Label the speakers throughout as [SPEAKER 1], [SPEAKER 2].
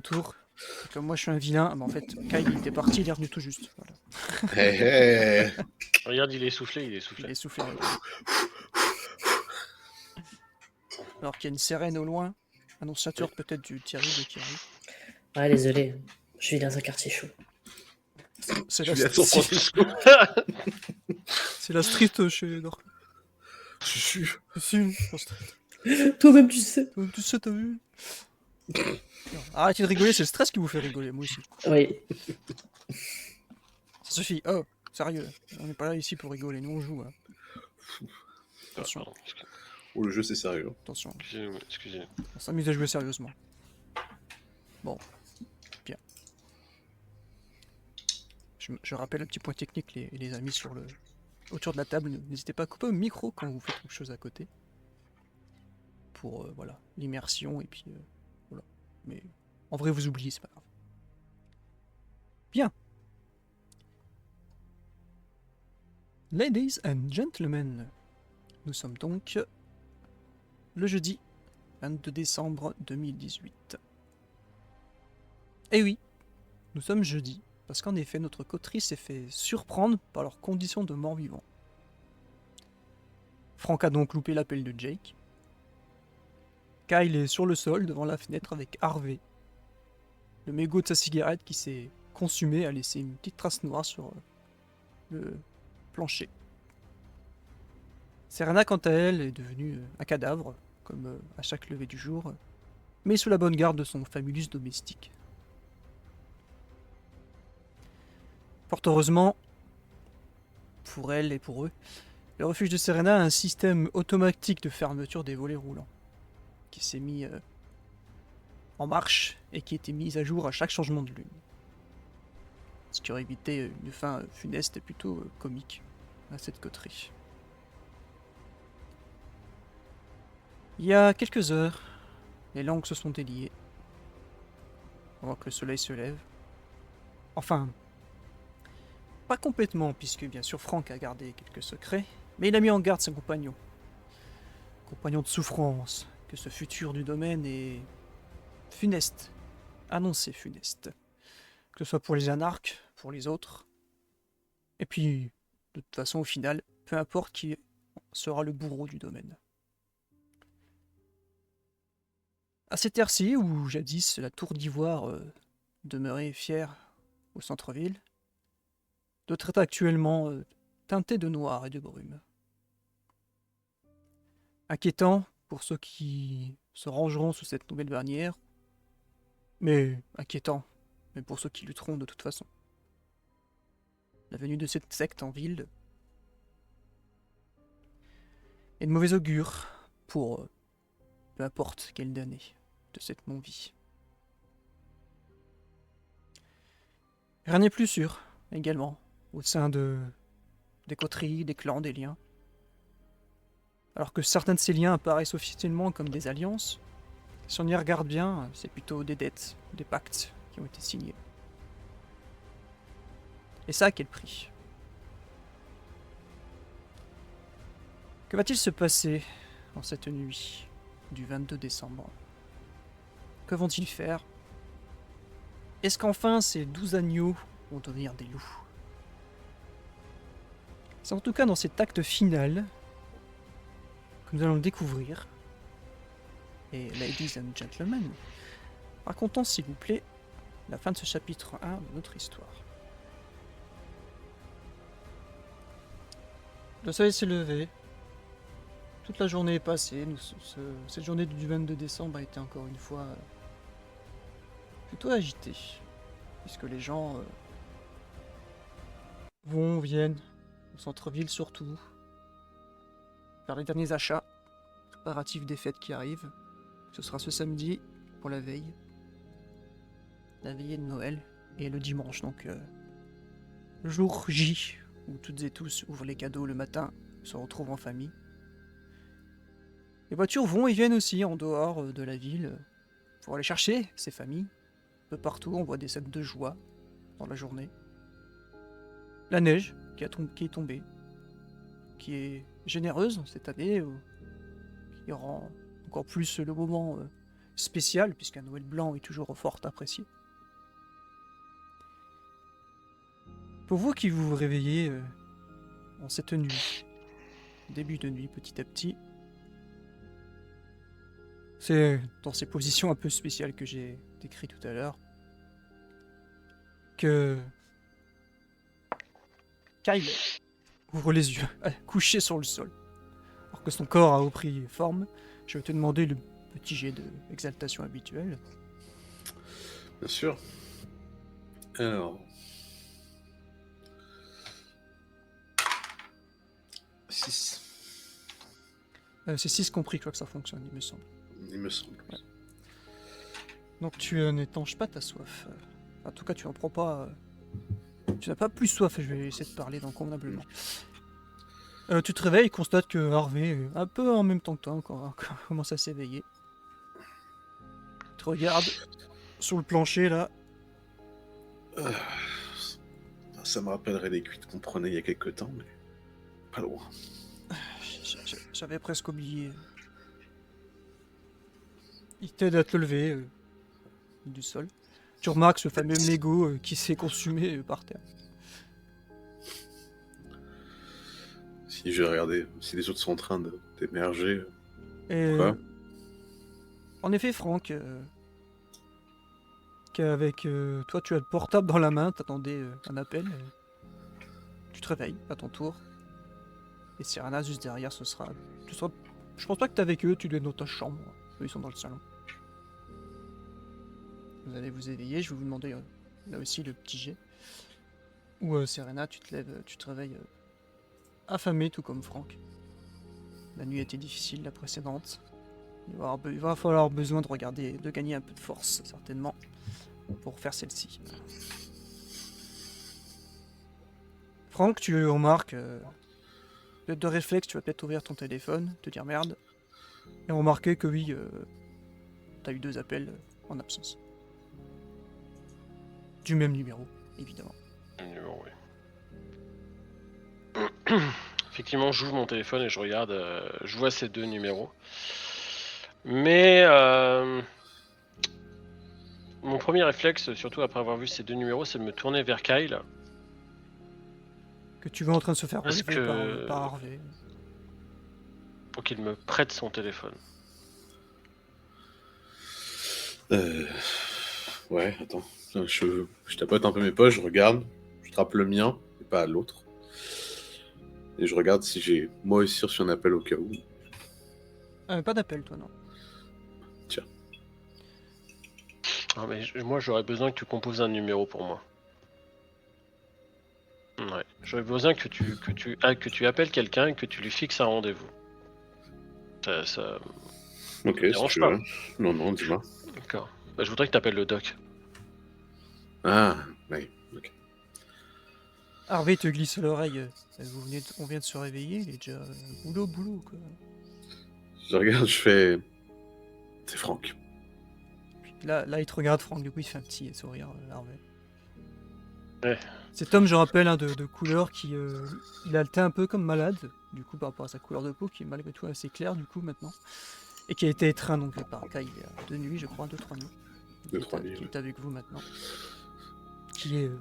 [SPEAKER 1] retour. Et comme moi je suis un vilain, en fait, Kyle il était parti, il est revenu tout juste. Voilà.
[SPEAKER 2] Hey, hey.
[SPEAKER 3] Regarde, il est essoufflé,
[SPEAKER 1] Il est soufflé. Alors qu'il y a une sirène au loin, annonciateur peut-être du terrible qui arrive.
[SPEAKER 4] Ouais, désolé. Je vis dans un quartier chaud.
[SPEAKER 1] C'est
[SPEAKER 2] Je
[SPEAKER 1] la,
[SPEAKER 2] viens de San
[SPEAKER 1] c'est-
[SPEAKER 2] Francisco.
[SPEAKER 1] c'est la street chez Dark.
[SPEAKER 2] Chuchu.
[SPEAKER 1] Si, la street.
[SPEAKER 4] Toi-même, tu sais.
[SPEAKER 1] Tu sais, t'as vu? Arrêtez de rigoler, c'est le stress qui vous fait rigoler, moi aussi.
[SPEAKER 4] Oui.
[SPEAKER 1] Ça suffit. Oh, sérieux, on n'est pas là ici pour rigoler, nous on joue. Hein. Attention.
[SPEAKER 3] Pardon,
[SPEAKER 2] Oh, le jeu, c'est sérieux.
[SPEAKER 1] Attention,
[SPEAKER 3] excusez-moi.
[SPEAKER 1] on s'amuse à jouer sérieusement. Bon, bien. Je rappelle un petit point technique, les amis, autour de la table. N'hésitez pas à couper au micro quand vous faites quelque chose à côté. Pour, voilà, l'immersion, et puis, voilà. Mais, en vrai, vous oubliez, c'est pas grave. Bien. Ladies and gentlemen, nous sommes donc le jeudi 22 décembre 2018. Et oui, nous sommes jeudi, parce qu'en effet, notre coterie s'est fait surprendre par leurs conditions de mort-vivant. Franck a donc loupé l'appel de Jake. Kyle est sur le sol, devant la fenêtre, avec Harvey. Le mégot de sa cigarette qui s'est consumé a laissé une petite trace noire sur le plancher. Serena, quant à elle, est devenue un cadavre, comme à chaque lever du jour, mais sous la bonne garde de son famulus domestique. Fort heureusement, pour elle et pour eux, le refuge de Serena a un système automatique de fermeture des volets roulants, qui s'est mis en marche et qui était mis à jour à chaque changement de lune. Ce qui aurait évité une fin funeste et plutôt comique à cette coterie. Il y a quelques heures, les langues se sont déliées, avant que le soleil se lève. Enfin, pas complètement, puisque bien sûr Franck a gardé quelques secrets, mais il a mis en garde son compagnon. Compagnon de souffrance, que ce futur du domaine est funeste, annoncé funeste. Que ce soit pour les anarches, pour les autres. Et puis, de toute façon, au final, peu importe qui sera le bourreau du domaine. À cette heure-ci, où jadis la tour d'ivoire demeurait fière au centre-ville, d'autres est actuellement teintée de noir et de brume. Inquiétant pour ceux qui se rangeront sous cette nouvelle bannière, mais inquiétant, mais pour ceux qui lutteront de toute façon. La venue de cette secte en ville est de mauvais augure pour peu importe quelle donnée de cette non-vie. Rien n'est plus sûr, également, au sein des coteries, des clans, des liens. Alors que certains de ces liens apparaissent officiellement comme des alliances, si on y regarde bien, c'est plutôt des dettes, des pactes qui ont été signés. Et ça, à quel prix? Que va-t-il se passer en cette nuit du 22 décembre? Que vont-ils faire? Est-ce qu'enfin ces 12 agneaux vont devenir des loups? C'est en tout cas dans cet acte final que nous allons le découvrir. Et ladies and gentlemen, racontons s'il vous plaît la fin de ce chapitre 1 de notre histoire. Le soleil s'est levé, toute la journée est passée, cette journée du 22 décembre a été encore une fois plutôt agitée, puisque les gens viennent, au centre-ville surtout, faire les derniers achats, préparatifs des fêtes qui arrivent. Ce sera ce samedi pour la veille. La veillée de Noël et le dimanche, donc le jour J, où toutes et tous ouvrent les cadeaux le matin, se retrouvent en famille. Les voitures vont et viennent aussi en dehors de la ville pour aller chercher ces familles. Un peu partout, on voit des scènes de joie dans la journée. La neige qui est tombée, qui est généreuse cette année, qui rend encore plus le moment spécial, puisqu'un Noël blanc est toujours fort apprécié. Pour vous qui vous réveillez en cette nuit, début de nuit petit à petit, c'est dans ces positions un peu spéciales que j'ai décrites tout à l'heure que Kyle ouvre les yeux, couché sur le sol. Alors que son corps a repris forme, je vais te demander le petit jet d'exaltation habituel.
[SPEAKER 2] Bien sûr. Alors... 6,
[SPEAKER 1] C'est 6 compris, je crois que ça fonctionne, il me semble.
[SPEAKER 2] il me semble.
[SPEAKER 1] Ouais. Donc tu n'étanches pas ta soif. En tout cas, tu en prends pas. Tu n'as pas plus soif, je vais essayer de parler donc convenablement. Tu te réveilles et constates que Harvey, un peu en même temps que toi, encore commence à s'éveiller. Tu regardes sur le plancher là.
[SPEAKER 2] Ça me rappellerait les cuites qu'on prenait il y a quelques temps, mais pas loin.
[SPEAKER 1] J'avais presque oublié. Il t'aide à te lever du sol. Tu remarques ce fameux mégot qui s'est consumé par terre.
[SPEAKER 2] Si je regardais, si les autres sont en train d'émerger.
[SPEAKER 1] Et
[SPEAKER 2] Quoi
[SPEAKER 1] en effet, Franck, qu'avec toi, tu as le portable dans la main, t'attendais un appel. Tu te réveilles à ton tour. Et Serena, juste derrière, ce sera... Je pense pas que t'es avec eux, tu dois être dans ta chambre. Eux, ils sont dans le salon. Vous allez vous éveiller, je vais vous demander là aussi le petit jet. Ou Serena, tu te lèves, tu te réveilles affamé, tout comme Franck. La nuit était difficile, la précédente. Il va falloir besoin de regarder, de gagner un peu de force, certainement, pour faire celle-ci. Franck, tu remarques, peut-être de réflexe, tu vas peut-être ouvrir ton téléphone, te dire merde, et remarquer que oui, t'as eu 2 appels en absence. Du même numéro, évidemment.
[SPEAKER 3] Numéro, oui. Effectivement, j'ouvre mon téléphone et je regarde, je vois ces 2 numéros. Mais mon premier réflexe, surtout après avoir vu ces 2 numéros, c'est de me tourner vers Kyle.
[SPEAKER 1] Que tu vas en train de se faire
[SPEAKER 3] Parce
[SPEAKER 1] relever
[SPEAKER 3] que-
[SPEAKER 1] par Harvey.
[SPEAKER 3] Pour qu'il me prête son téléphone.
[SPEAKER 2] Ouais, attends. Je tapote un peu mes poches, je regarde, je trappe le mien, et pas l'autre. Et je regarde si j'ai moi aussi reçu un appel au cas où.
[SPEAKER 1] Pas d'appel, toi, non.
[SPEAKER 2] Tiens.
[SPEAKER 3] Ah, mais moi, j'aurais besoin que tu composes un numéro pour moi. Ouais. J'aurais besoin que tu appelles quelqu'un et que tu lui fixes un rendez-vous. Ça...
[SPEAKER 2] Ok, si
[SPEAKER 3] dérange
[SPEAKER 2] tu
[SPEAKER 3] pas.
[SPEAKER 2] veux. Non, dis-moi.
[SPEAKER 3] D'accord. Bah, je voudrais que tu appelles le doc.
[SPEAKER 2] Ah, oui, ok.
[SPEAKER 1] Harvey te glisse à l'oreille. On vient de se réveiller, il est déjà boulot, quoi.
[SPEAKER 2] Je regarde, je fais... C'est Franck.
[SPEAKER 1] Puis là, il te regarde, Franck, du coup, il fait un petit sourire, Harvey.
[SPEAKER 3] Ouais.
[SPEAKER 1] Cet homme, je rappelle, de couleur qui... il a le teint un peu comme malade, du coup, par rapport à sa couleur de peau, qui est malgré tout assez claire, du coup, maintenant. Et qui a été étreint, donc, par Kyle il y a 2 nuits, je crois, 2-3 nuits.
[SPEAKER 2] 2-3 nuits,
[SPEAKER 1] Qui
[SPEAKER 2] ouais.
[SPEAKER 1] est avec vous, maintenant. Qui est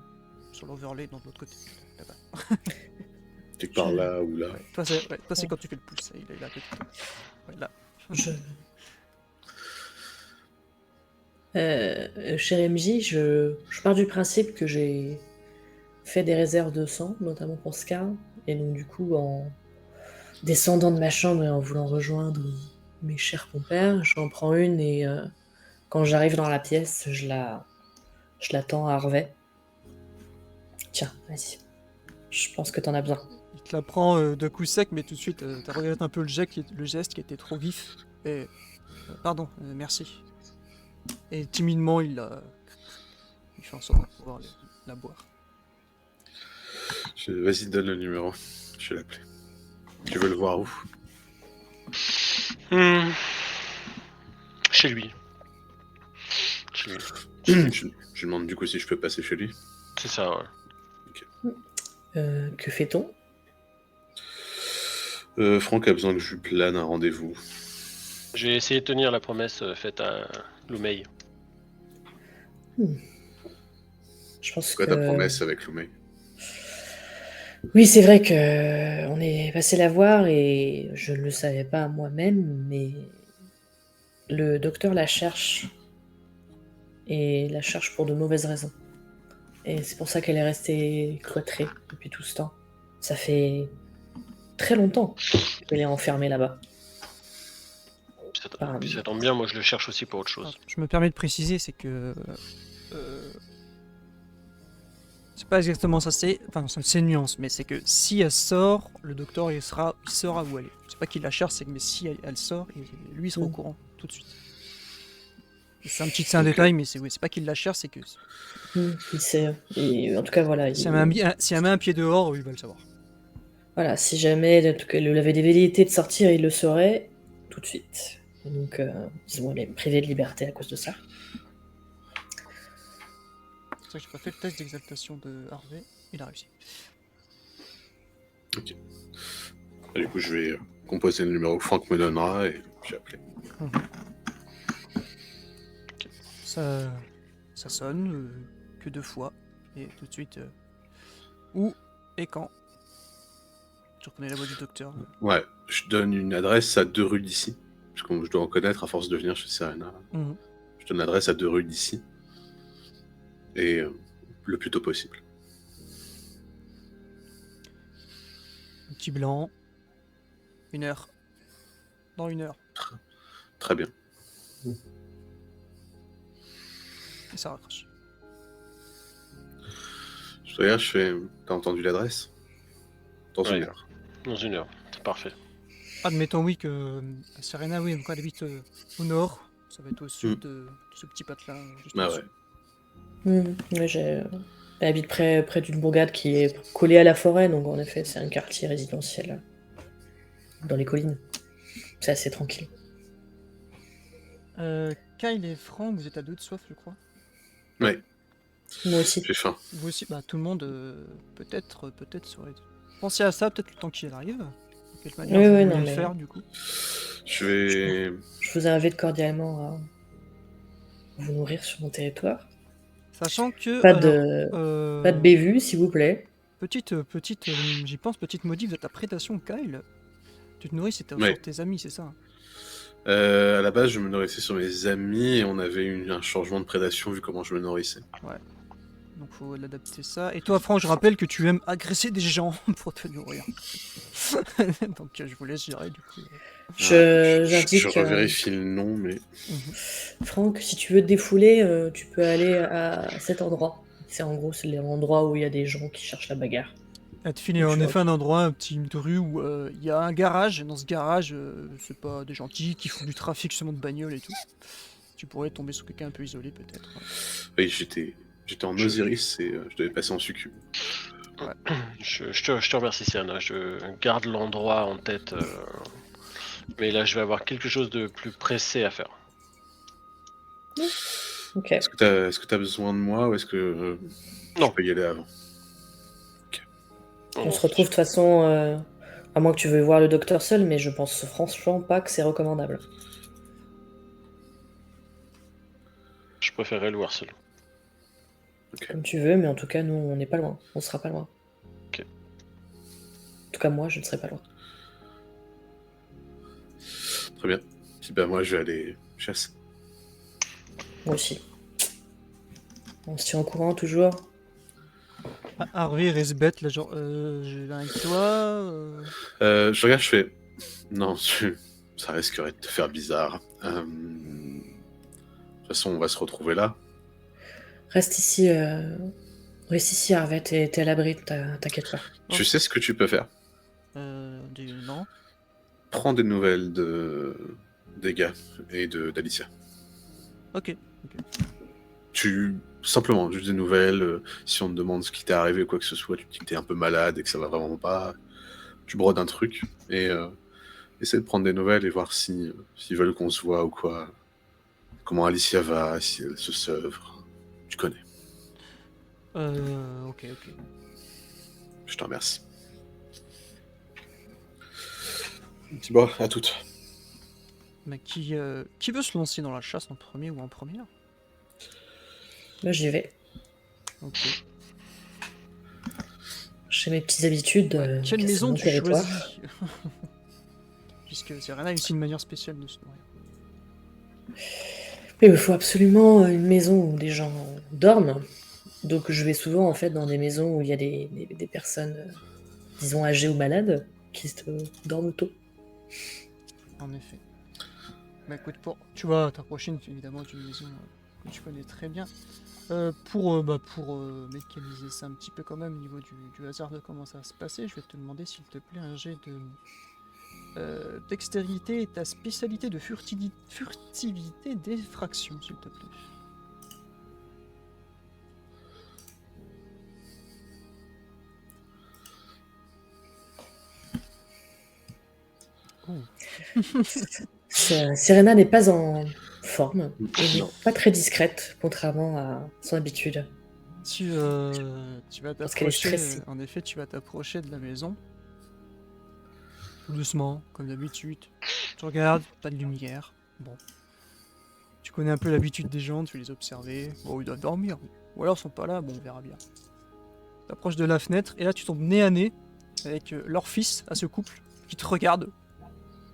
[SPEAKER 1] sur l'overlay, dans de l'autre côté, là-bas.
[SPEAKER 2] Quelque part là ou là.
[SPEAKER 1] Ouais. Toi, c'est quand tu fais le pouce, il est là, à côté de toi. Ouais, là.
[SPEAKER 4] Cher MJ, je pars du principe que j'ai fait des réserves de sang, notamment pour Scar, et donc du coup, en descendant de ma chambre et en voulant rejoindre mes chers compères, j'en prends une et quand j'arrive dans la pièce, je la tends à Harvey. Tiens, vas-y. Je pense que t'en as besoin.
[SPEAKER 1] Il te la prend de coup sec, mais tout de suite, t'as regretté un peu le geste qui était trop vif. Et... pardon, merci. Et timidement, il fait en sorte de pouvoir la boire.
[SPEAKER 2] Vas-y, donne le numéro. Je vais l'appeler. Tu veux le voir où?
[SPEAKER 3] Chez lui. Chez lui.
[SPEAKER 2] Je demande du coup si je peux passer chez lui.
[SPEAKER 3] C'est ça, ouais.
[SPEAKER 4] Que fait-on?
[SPEAKER 2] Franck a besoin que je lui plane un rendez-vous.
[SPEAKER 3] Je vais essayer de tenir la promesse faite à Lumei.
[SPEAKER 4] Je pense
[SPEAKER 2] C'est quoi
[SPEAKER 4] que...
[SPEAKER 2] ta promesse avec Lumei?
[SPEAKER 4] Oui, c'est vrai que on est passé la voir et je ne le savais pas moi-même, mais le docteur la cherche et la cherche pour de mauvaises raisons. Et c'est pour ça qu'elle est restée cloîtrée depuis tout ce temps. Ça fait très longtemps qu'elle est enfermée là-bas.
[SPEAKER 3] Puis ça tombe bien, moi je le cherche aussi pour autre
[SPEAKER 1] Ah,
[SPEAKER 3] chose.
[SPEAKER 1] je me permets de préciser, c'est que c'est pas exactement ça, c'est une nuance, mais c'est que si elle sort, le docteur il saura où elle est. C'est pas qu'il la cherche, c'est que mais si elle sort, lui il sera au courant tout de suite. C'est un
[SPEAKER 2] Ok.
[SPEAKER 1] détail, mais c'est pas qu'il la cherche, c'est que
[SPEAKER 4] Il sait. Et en tout cas, voilà.
[SPEAKER 1] si elle met un pied dehors, il va le savoir.
[SPEAKER 4] Voilà, si jamais en tout cas, elle avait des velléités de sortir, il le saurait tout de suite. Et donc, disons, elle est privée de liberté à cause de ça.
[SPEAKER 1] C'est vrai que j'ai pas fait le test d'exaltation de Harvey, il a réussi.
[SPEAKER 2] Ok. Et du coup, je vais composer le numéro que Franck me donnera et je vais appeler.
[SPEAKER 1] Ça sonne que 2 fois, et tout de suite, où et quand. Tu reconnais la voix du docteur.
[SPEAKER 2] Ouais, je donne une adresse à 2 rues d'ici. Parce que je dois en connaître à force de venir chez Serena. Je donne l'adresse à 2 rues d'ici. Et le plus tôt possible.
[SPEAKER 1] Un petit blanc. 1 heure. Dans 1 heure.
[SPEAKER 2] Très bien.
[SPEAKER 1] Et ça raccroche.
[SPEAKER 2] Je regarde, je fais. T'as entendu l'adresse? Dans
[SPEAKER 3] Ouais.
[SPEAKER 2] 1 heure.
[SPEAKER 3] Dans 1 heure, c'est parfait.
[SPEAKER 1] Admettons oui que Serena, oui, elle habite au nord. Ça va être au sud de ce petit patelin. Juste
[SPEAKER 2] Bah
[SPEAKER 1] au-dessus.
[SPEAKER 4] Ouais, elle habite près d'une bourgade qui est collée à la forêt, donc en effet, c'est un quartier résidentiel dans les collines. C'est assez tranquille.
[SPEAKER 1] Kyle et Franck, vous êtes à 2 de soif, je crois.
[SPEAKER 2] Ouais,
[SPEAKER 4] Moi aussi.
[SPEAKER 2] j'ai faim.
[SPEAKER 1] Vous aussi, bah tout le monde, peut-être serait. Pensez à ça, peut-être le temps qu'il arrive. De quelle manière
[SPEAKER 4] Oui,
[SPEAKER 1] vous
[SPEAKER 4] oui,
[SPEAKER 1] voulez
[SPEAKER 4] non,
[SPEAKER 1] le
[SPEAKER 4] mais-
[SPEAKER 1] faire, du coup.
[SPEAKER 2] Je vais.
[SPEAKER 4] Je vous invite cordialement à vous nourrir sur mon territoire.
[SPEAKER 1] Sachant que.
[SPEAKER 4] Pas
[SPEAKER 1] alors,
[SPEAKER 4] de bévue, s'il vous plaît.
[SPEAKER 1] J'y pense, petite maudite, vous êtes à prédation, Kyle. Tu te nourris, c'était
[SPEAKER 2] Ouais.
[SPEAKER 1] sur tes amis, c'est ça?
[SPEAKER 2] À la base, je me nourrissais sur mes amis et on avait eu un changement de prédation vu comment je me nourrissais.
[SPEAKER 1] Donc faut l'adapter ça. Et toi, Franck, je rappelle que tu aimes agresser des gens pour te nourrir. Donc je vous laisse gérer, du coup.
[SPEAKER 4] J'indique.
[SPEAKER 2] Je revérifie le nom, mais.
[SPEAKER 4] Franck, si tu veux te défouler, tu peux aller à cet endroit. C'est l'endroit où il y a des gens qui cherchent la bagarre.
[SPEAKER 1] Elle te file en effet un endroit, un petit rue où il y a un garage. Et dans ce garage, c'est pas des gentils qui font du trafic seulement de bagnoles et tout. Tu pourrais tomber sur quelqu'un un peu isolé, peut-être.
[SPEAKER 2] Oui, j'étais en Osiris et je devais passer en succube.
[SPEAKER 3] Je te remercie, Serena. Je garde l'endroit en tête. Mais là, je vais avoir quelque chose de plus pressé à faire.
[SPEAKER 4] Ok.
[SPEAKER 2] Est-ce que t'as besoin de moi ou est-ce que
[SPEAKER 3] Non.
[SPEAKER 2] je peux y aller avant?
[SPEAKER 4] On se retrouve de toute façon, à moins que tu veuilles voir le docteur seul, mais je pense franchement pas que c'est recommandable.
[SPEAKER 3] Je préférerais le voir seul.
[SPEAKER 4] Comme tu veux, mais en tout cas, nous, on n'est pas loin. On sera pas loin.
[SPEAKER 3] Ok.
[SPEAKER 4] En tout cas, moi, je ne serai pas loin.
[SPEAKER 2] Très bien. Puis bah moi je vais aller chasser.
[SPEAKER 4] Moi aussi. On se tient au courant toujours.
[SPEAKER 1] Ah, Harvey reste bête, là, genre, je viens avec toi.
[SPEAKER 2] Je regarde, je fais. Non, ça risquerait de te faire bizarre. De toute façon, on va se retrouver là.
[SPEAKER 4] Reste ici, Harvey, t'es à l'abri, t'inquiète pas.
[SPEAKER 2] Tu sais ce que tu peux faire?
[SPEAKER 1] Non.
[SPEAKER 2] Prends des nouvelles des gars et d'Alicia.
[SPEAKER 1] Ok.
[SPEAKER 2] Simplement, juste des nouvelles. Si on te demande ce qui t'est arrivé ou quoi que ce soit, tu te dis que t'es un peu malade et que ça va vraiment pas. Tu brodes un truc et essaie de prendre des nouvelles et voir s'ils veulent qu'on se voit ou quoi. Comment Alicia va, si elle se sevre. Tu connais.
[SPEAKER 1] Ok.
[SPEAKER 2] Je te remercie. Dis-moi, à toutes.
[SPEAKER 1] Mais qui veut se lancer dans la chasse en premier ou en première?
[SPEAKER 4] Là, j'y vais.
[SPEAKER 1] Ok.
[SPEAKER 4] J'ai mes petites habitudes.
[SPEAKER 1] Ouais, quelle
[SPEAKER 4] c'est
[SPEAKER 1] maison
[SPEAKER 4] mon
[SPEAKER 1] tu
[SPEAKER 4] territoire.
[SPEAKER 1] choisis? Puisque Serena a aussi une manière spéciale de se nourrir.
[SPEAKER 4] Il me faut absolument une maison où les gens dorment. Donc je vais souvent en fait dans des maisons où il y a des personnes, disons âgées ou malades, qui dorment tôt.
[SPEAKER 1] En effet. Bah écoute, tu vas t'approcher évidemment d'une maison que tu connais très bien. Pour mécaniser ça un petit peu quand même au niveau du hasard de comment ça va se passer, je vais te demander s'il te plaît un jet de dextérité et ta spécialité de furtivité d'effraction, s'il te plaît. Oh.
[SPEAKER 4] Serena n'est pas en forme et n'est
[SPEAKER 2] Non.
[SPEAKER 4] pas très discrète, contrairement à son habitude.
[SPEAKER 1] Tu vas
[SPEAKER 4] Parce qu'elle est
[SPEAKER 1] t'approcher,
[SPEAKER 4] stressée.
[SPEAKER 1] en effet, tu vas t'approcher de la maison. Tout doucement, comme d'habitude. Tu regardes, pas de lumière. Bon. Tu connais un peu l'habitude des gens, tu les observer. Bon, ils doivent dormir. Ou alors ils sont pas là, bon, on verra bien. T'approches de la fenêtre, et là tu tombes nez à nez avec leur fils à ce couple qui te regarde.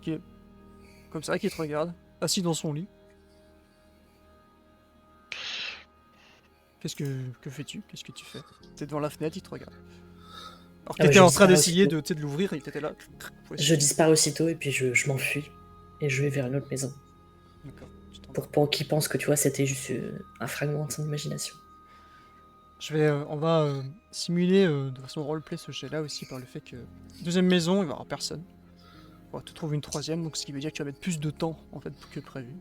[SPEAKER 1] Qui est comme ça, qui te regarde, assis dans son lit. Que fais-tu? Qu'est-ce que tu fais? T'es devant la fenêtre, il te regarde. Alors que
[SPEAKER 4] Ah ouais,
[SPEAKER 1] t'étais
[SPEAKER 4] je
[SPEAKER 1] en train
[SPEAKER 4] disparais
[SPEAKER 1] d'essayer
[SPEAKER 4] aussitôt.
[SPEAKER 1] de l'ouvrir, et t'étais là.
[SPEAKER 4] Je disparais aussitôt et puis je m'enfuis. Et je vais vers une autre maison.
[SPEAKER 1] D'accord, tu t'en vas.
[SPEAKER 4] Pour qu'ils pensent que tu vois, c'était juste un fragment de son imagination.
[SPEAKER 1] On va simuler de façon roleplay ce jet-là aussi par le fait que deuxième maison, il va y avoir personne. On va te trouver une troisième, donc ce qui veut dire que tu vas mettre plus de temps en fait que prévu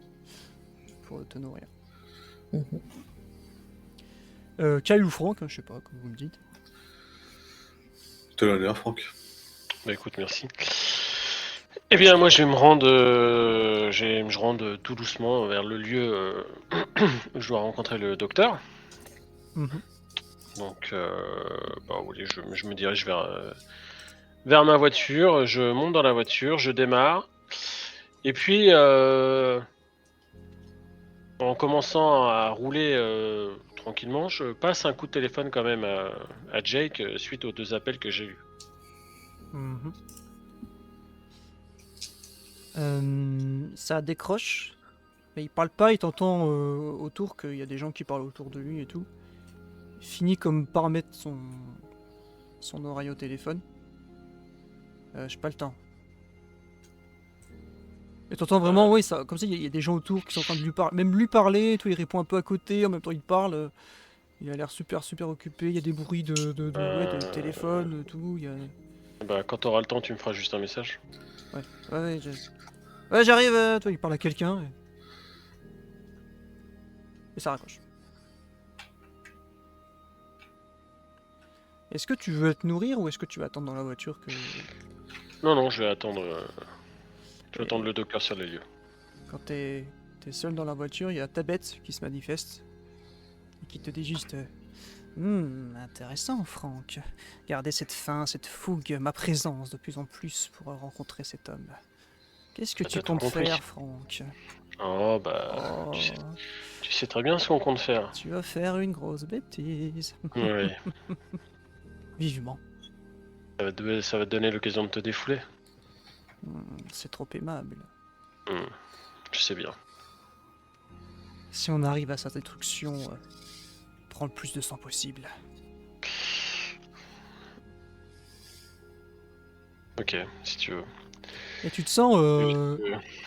[SPEAKER 1] pour te nourrir.
[SPEAKER 4] Mhm.
[SPEAKER 1] Kyle ou Franck, hein, je sais pas, comme vous me dites.
[SPEAKER 2] Te l'honneur, Franck.
[SPEAKER 3] Bah écoute, merci. Eh bien, moi, je vais me rendre tout doucement vers le lieu où je dois rencontrer le docteur.
[SPEAKER 1] Mhm.
[SPEAKER 3] Donc, oui, je me dirige vers ma voiture. Je monte dans la voiture, je démarre. Et puis, en commençant à rouler tranquillement, je passe un coup de téléphone quand même à Jake suite aux 2 appels que j'ai eus.
[SPEAKER 1] Mhm. Ça décroche, mais il parle pas, il t'entend autour qu'il y a des gens qui parlent autour de lui et tout. Il finit comme par mettre son oreille au téléphone. J'ai pas le temps. Et t'entends vraiment, oui, ça, comme ça, il y a des gens autour qui sont en train de lui parler, même lui parler, et tout, il répond un peu à côté, en même temps il parle. Il a l'air super occupé, il y a des bruits de téléphone, tout, il y a...
[SPEAKER 3] Bah, quand t'auras le temps, tu me feras juste un message.
[SPEAKER 1] Ouais, ouais, j'arrive, toi, il parle à quelqu'un, et ça raccroche. Est-ce que tu veux te nourrir, ou est-ce que tu vas attendre dans la voiture que...
[SPEAKER 3] Non, je vais attendre le docteur sur les lieux.
[SPEAKER 1] Quand t'es seul dans la voiture, il y a ta bête qui se manifeste, et qui te dit juste... intéressant, Franck. Gardez cette faim, cette fougue, ma présence de plus en plus pour rencontrer cet homme. Qu'est-ce que
[SPEAKER 3] Bah,
[SPEAKER 1] tu
[SPEAKER 3] t'as tout
[SPEAKER 1] comptes
[SPEAKER 3] compris.
[SPEAKER 1] faire, Franck?
[SPEAKER 3] Oh, bah,
[SPEAKER 1] Oh,
[SPEAKER 3] tu sais très bien ce qu'on compte faire.
[SPEAKER 1] tu vas faire une grosse bêtise.
[SPEAKER 3] Oui,
[SPEAKER 1] Vivement.
[SPEAKER 3] ça va te donner l'occasion de te défouler.
[SPEAKER 1] C'est trop aimable.
[SPEAKER 3] Je sais bien.
[SPEAKER 1] Si on arrive à sa destruction, prends le plus de sang possible.
[SPEAKER 3] Ok, si tu veux.
[SPEAKER 1] Et tu te sens...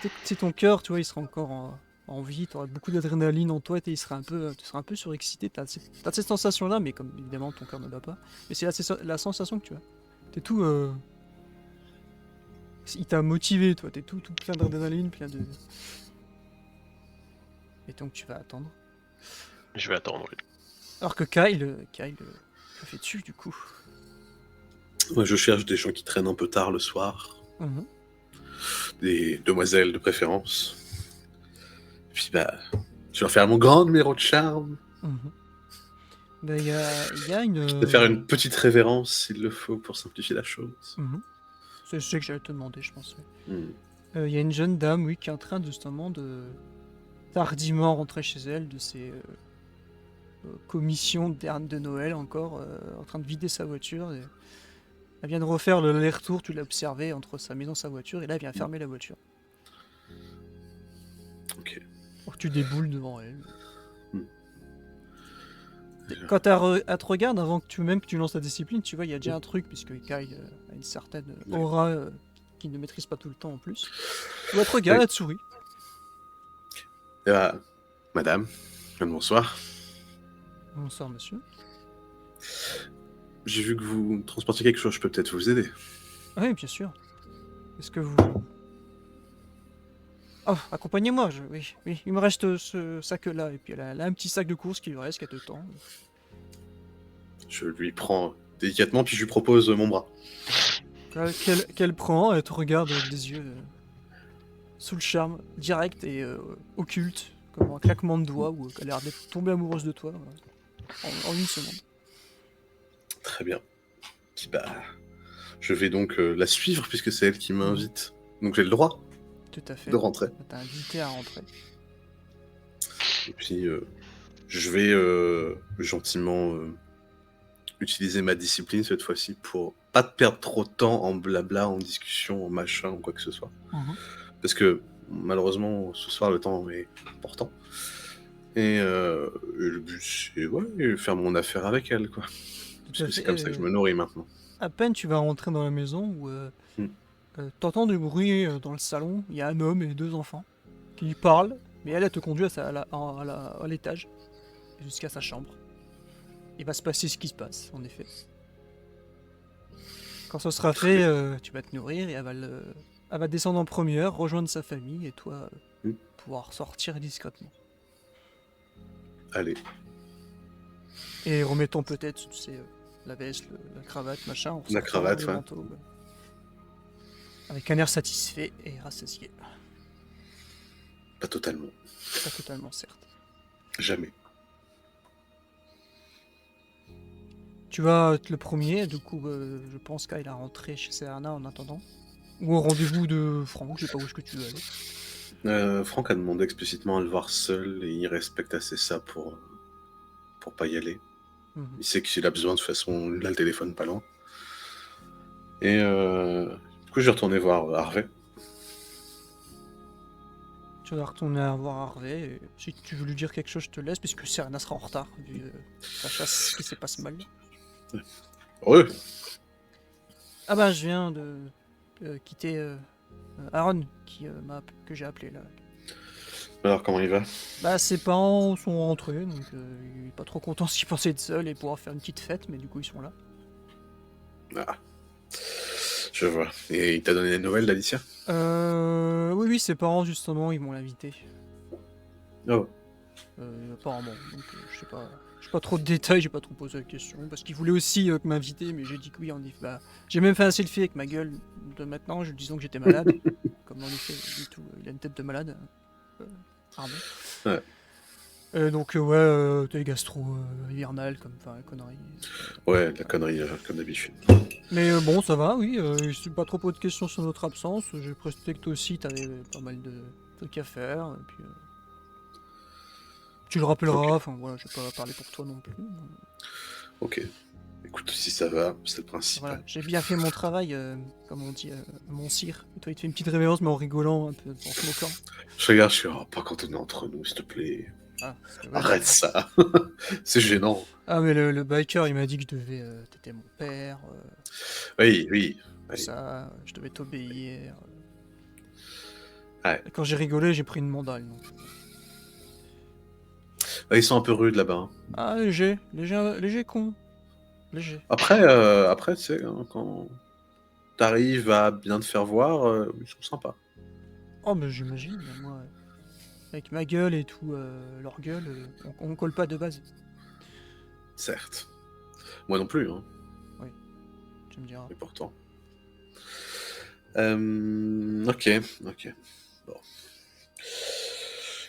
[SPEAKER 3] Juste,
[SPEAKER 1] c'est ton cœur, tu vois, il sera encore en vie, tu auras beaucoup d'adrénaline en toi, et tu seras un peu surexcité. T'as cette sensation-là, mais comme évidemment ton cœur ne bat pas. Mais c'est la sensation que tu as. T'es tout... Il t'a motivé, toi, t'es tout plein d'adrénaline, plein de... Et donc tu vas attendre.
[SPEAKER 3] Je vais attendre. Oui.
[SPEAKER 1] Alors que Kyle, que fais-tu du coup?
[SPEAKER 2] Moi, je cherche des gens qui traînent un peu tard le soir.
[SPEAKER 1] Mhm.
[SPEAKER 2] Des demoiselles de préférence. Et puis, je vais leur faire mon grand numéro de charme.
[SPEAKER 1] Mhm. Ben, il y a une...
[SPEAKER 2] Je vais faire une petite révérence s'il le faut pour simplifier la chose.
[SPEAKER 1] Mhm. C'est ce que j'allais te demander, je pense. Ouais. Il y a une jeune dame, oui, qui est en train justement de tardivement rentrer chez elle de ses commissions de Noël encore, en train de vider sa voiture. Et elle vient de refaire l'aller-retour, tu l'as observé, entre sa maison et sa voiture, et là elle vient fermer la voiture.
[SPEAKER 2] Ok.
[SPEAKER 1] Donc tu déboules devant elle.
[SPEAKER 2] Hmm.
[SPEAKER 1] Quand elle te regarde, avant que tu lances ta discipline, tu vois, il y a déjà un truc, puisque Ikai a une certaine aura qu'il ne maîtrise pas tout le temps en plus. Tu vois, elle te regarde, elle te sourit.
[SPEAKER 2] Madame, bonsoir.
[SPEAKER 1] Bonsoir, monsieur.
[SPEAKER 2] J'ai vu que vous transportiez quelque chose, je peux peut-être vous aider.
[SPEAKER 1] Ah oui, bien sûr. Est-ce que vous... Oh, accompagnez-moi, oui, il me reste ce sac-là, et puis elle a un petit sac de course qui lui reste, qui a 2 temps.
[SPEAKER 2] Je lui prends délicatement, puis je lui propose mon bras.
[SPEAKER 1] Qu'elle prend, elle te regarde avec des yeux sous le charme, direct et occulte, comme un claquement de doigts, où elle a l'air d'être tombée amoureuse de toi, en une seconde.
[SPEAKER 2] Très bien. Bah, je vais donc la suivre, puisque c'est elle qui m'invite. Donc j'ai le droit
[SPEAKER 1] Tout à fait.
[SPEAKER 2] de rentrer.
[SPEAKER 1] Elle t'a invité à rentrer.
[SPEAKER 2] Et puis, je vais gentiment utiliser ma discipline cette fois-ci pour pas perdre trop de temps en blabla, en discussion, en machin, ou quoi que ce soit. Parce que, malheureusement, ce soir, le temps est important. Et le but, c'est faire mon affaire avec elle, quoi. Parce que c'est comme ça que je me nourris maintenant.
[SPEAKER 1] À peine tu vas rentrer dans la maison où t'entends du bruit dans le salon, il y a un homme et 2 enfants qui lui parlent, mais elle te conduit à l'étage, jusqu'à sa chambre. Il va se passer ce qui se passe, en effet. Quand ça sera fait, tu vas te nourrir et elle va descendre en première, rejoindre sa famille et toi pouvoir sortir discrètement.
[SPEAKER 2] Allez.
[SPEAKER 1] Et remettons peut-être, tu sais, la veste, la cravate, machin.
[SPEAKER 2] La cravate, ouais.
[SPEAKER 1] Manteau, avec un air satisfait et rassasié.
[SPEAKER 2] Pas totalement.
[SPEAKER 1] Pas totalement, certes.
[SPEAKER 2] Jamais.
[SPEAKER 1] Tu vas être le premier, du coup, je pense qu'il a rentré chez Serena en attendant. Ou au rendez-vous de Franck, je sais pas où est-ce que tu veux aller.
[SPEAKER 2] Franck a demandé explicitement à le voir seul et il respecte assez ça pour pas y aller. Il sait que s'il a besoin, de toute façon, il a le téléphone pas loin. Et du coup, je vais retourner voir Harvey.
[SPEAKER 1] Tu vas retourner voir Harvey. Et si tu veux lui dire quelque chose, je te laisse, puisque Serena sera en retard, vu sa chasse qui se passe mal.
[SPEAKER 2] Ouais.
[SPEAKER 1] Ah bah, je viens de quitter Aaron, que j'ai appelé là.
[SPEAKER 2] Alors, comment il va?
[SPEAKER 1] Bah, ses parents sont rentrés, donc il est pas trop content s'il pensait être seul et pouvoir faire une petite fête, mais du coup, ils sont là.
[SPEAKER 2] Ah. Je vois. Et il t'a donné des nouvelles d'Alicia?
[SPEAKER 1] Oui, ses parents, justement, ils m'ont invité.
[SPEAKER 2] Oh.
[SPEAKER 1] Apparemment, donc je sais pas. J'ai pas trop de détails, j'ai pas trop posé la question, parce qu'il voulait aussi m'inviter, mais j'ai dit que oui, en effet. Bah, j'ai même fait un selfie avec ma gueule de maintenant, je disant que j'étais malade. Comme en effet, du tout, il a une tête de malade. Pardon.
[SPEAKER 2] Ouais.
[SPEAKER 1] Donc ouais, t'es gastro hivernal, comme connerie.
[SPEAKER 2] Ouais, de la connerie, comme d'habitude.
[SPEAKER 1] Mais bon, ça va, oui. Je suis pas trop posé de questions sur notre absence. J'ai presté que toi aussi, t'avais pas mal de trucs à faire, et puis... Tu le rappelleras, enfin voilà, je vais pas parler pour toi non plus.
[SPEAKER 2] Ok. Écoute, si ça va, c'est le principal.
[SPEAKER 1] Voilà, j'ai bien fait mon travail, comme on dit, mon sire. Et toi, il te fait une petite révérence, mais en rigolant, un peu, en se moquant.
[SPEAKER 2] Je regarde, je suis pas quand on est entre nous, s'il te plaît.
[SPEAKER 1] Ah,
[SPEAKER 2] arrête ça. C'est gênant.
[SPEAKER 1] Ah, mais le biker, il m'a dit que je devais... t'étais mon père.
[SPEAKER 2] Oui.
[SPEAKER 1] Ça, je devais t'obéir.
[SPEAKER 2] Ouais.
[SPEAKER 1] Et quand j'ai rigolé, j'ai pris une mandale. Donc...
[SPEAKER 2] Ils sont un peu rudes là-bas. Hein.
[SPEAKER 1] Ah, léger con. Léger.
[SPEAKER 2] Après tu sais, hein, quand t'arrives à bien te faire voir, ils sont sympas.
[SPEAKER 1] Oh, mais j'imagine, moi... Avec ma gueule et tout, leur gueule, on colle pas de base.
[SPEAKER 2] Certes. Moi non plus, hein.
[SPEAKER 1] Oui, tu me diras.
[SPEAKER 2] Et pourtant. Ok. Bon.